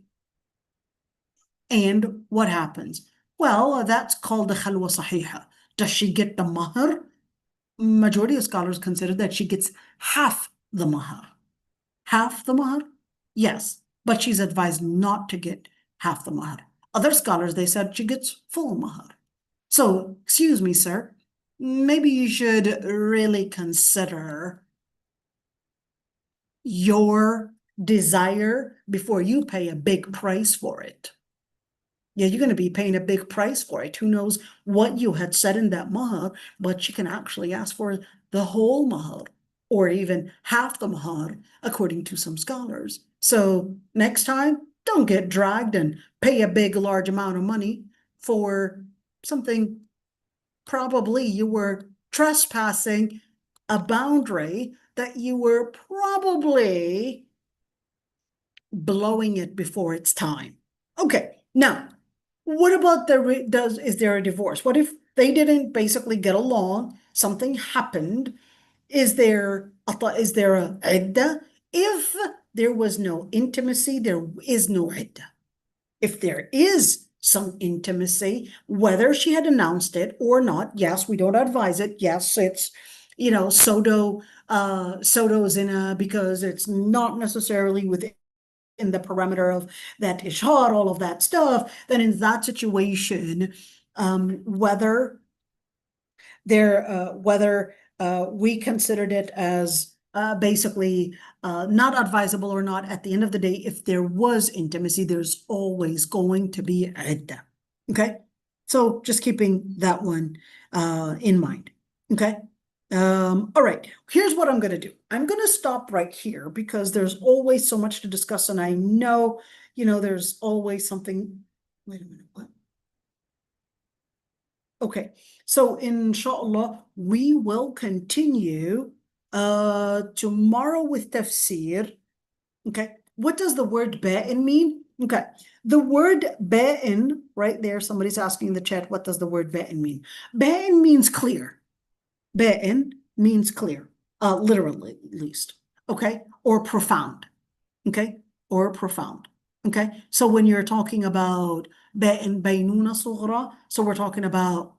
And what happens? Well, that's called the khalwa sahiha. Does she get the mahr? Majority of scholars consider that she gets half the mahr. Half the mahr? Yes, but she's advised not to get half the mahr. Other scholars, they said she gets full mahr. So, excuse me, sir, maybe you should really consider your desire before you pay a big price for it. Yeah, you're going to be paying a big price for it. Who knows what you had said in that mahr, but you can actually ask for the whole mahr or even half the mahr, according to some scholars. So next time, don't get dragged and pay a big, large amount of money for something probably you were trespassing a boundary that you were probably blowing it before it's time. Okay, now, what about is there a divorce? What if they didn't basically get along? Something happened. Is there a iddah? If there was no intimacy, there is no iddah. If there is some intimacy, whether she had announced it or not, yes, we don't advise it. Yes, it's, pseudo zina because it's not necessarily within in the parameter of that ishar, all of that stuff, then in that situation, whether we considered it as basically not advisable or not, at the end of the day, if there was intimacy, there's always going to be iddah. Okay? So just keeping that one in mind. Okay? All right, here's what I'm going to do. I'm going to stop right here because there's always so much to discuss, and I know, there's always something. Wait a minute, what? Okay, so inshallah, we will continue tomorrow with tafsir. Okay, what does the word ba'in mean? Okay, the word ba'in, right there, somebody's asking in the chat, what does the word ba'in mean? Ba'in means clear. Ba'in means clear, literally at least, okay? Or profound, okay? Or profound, okay? So when you're talking about ba'in baynuna sughra, so we're talking about,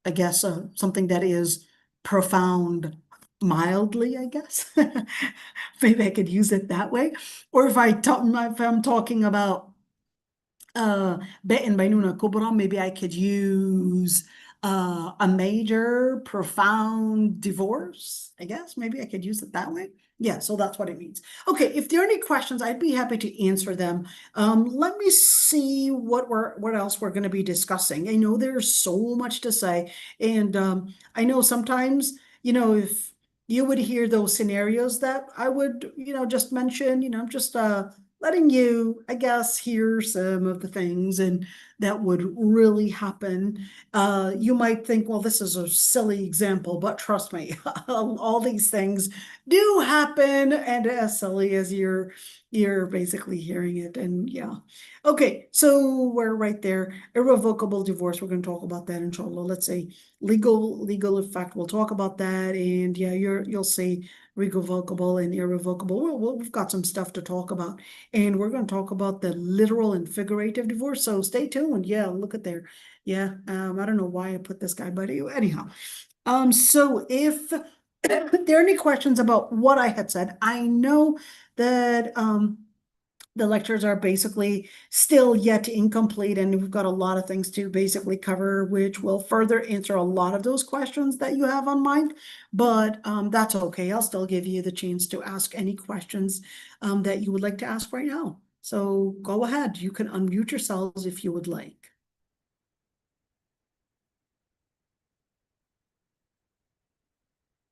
I guess, something that is profound mildly, I guess. Maybe I could use it that way. Or if I'm talking about ba'in baynuna kubra, maybe I could use a major, profound divorce, I guess. Maybe I could use it that way. Yeah, so that's what it means. Okay, if there are any questions, I'd be happy to answer them. Let me see what else we're going to be discussing. I know there's so much to say, and I know sometimes, if you would hear those scenarios that I would, just mention, just letting you, I guess, hear some of the things and that would really happen. You might think, well, this is a silly example, but trust me, all these things do happen, and as silly as you're basically hearing it. And yeah. Okay, so we're right there. Irrevocable divorce, we're going to talk about that, inshallah. Let's say legal effect, we'll talk about that. And yeah, you'll see revocable and irrevocable. We've got some stuff to talk about. And we're going to talk about the literal and figurative divorce. So stay tuned. Yeah, look at there. Yeah, I don't know why I put this guy, but anyhow. So if there are any questions about what I had said, I know that the lectures are basically still yet incomplete, and we've got a lot of things to basically cover, which will further answer a lot of those questions that you have on mind. But that's okay. I'll still give you the chance to ask any questions that you would like to ask right now. So go ahead. You can unmute yourselves if you would like.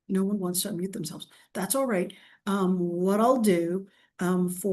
No one wants to unmute themselves. That's all right. What I'll do for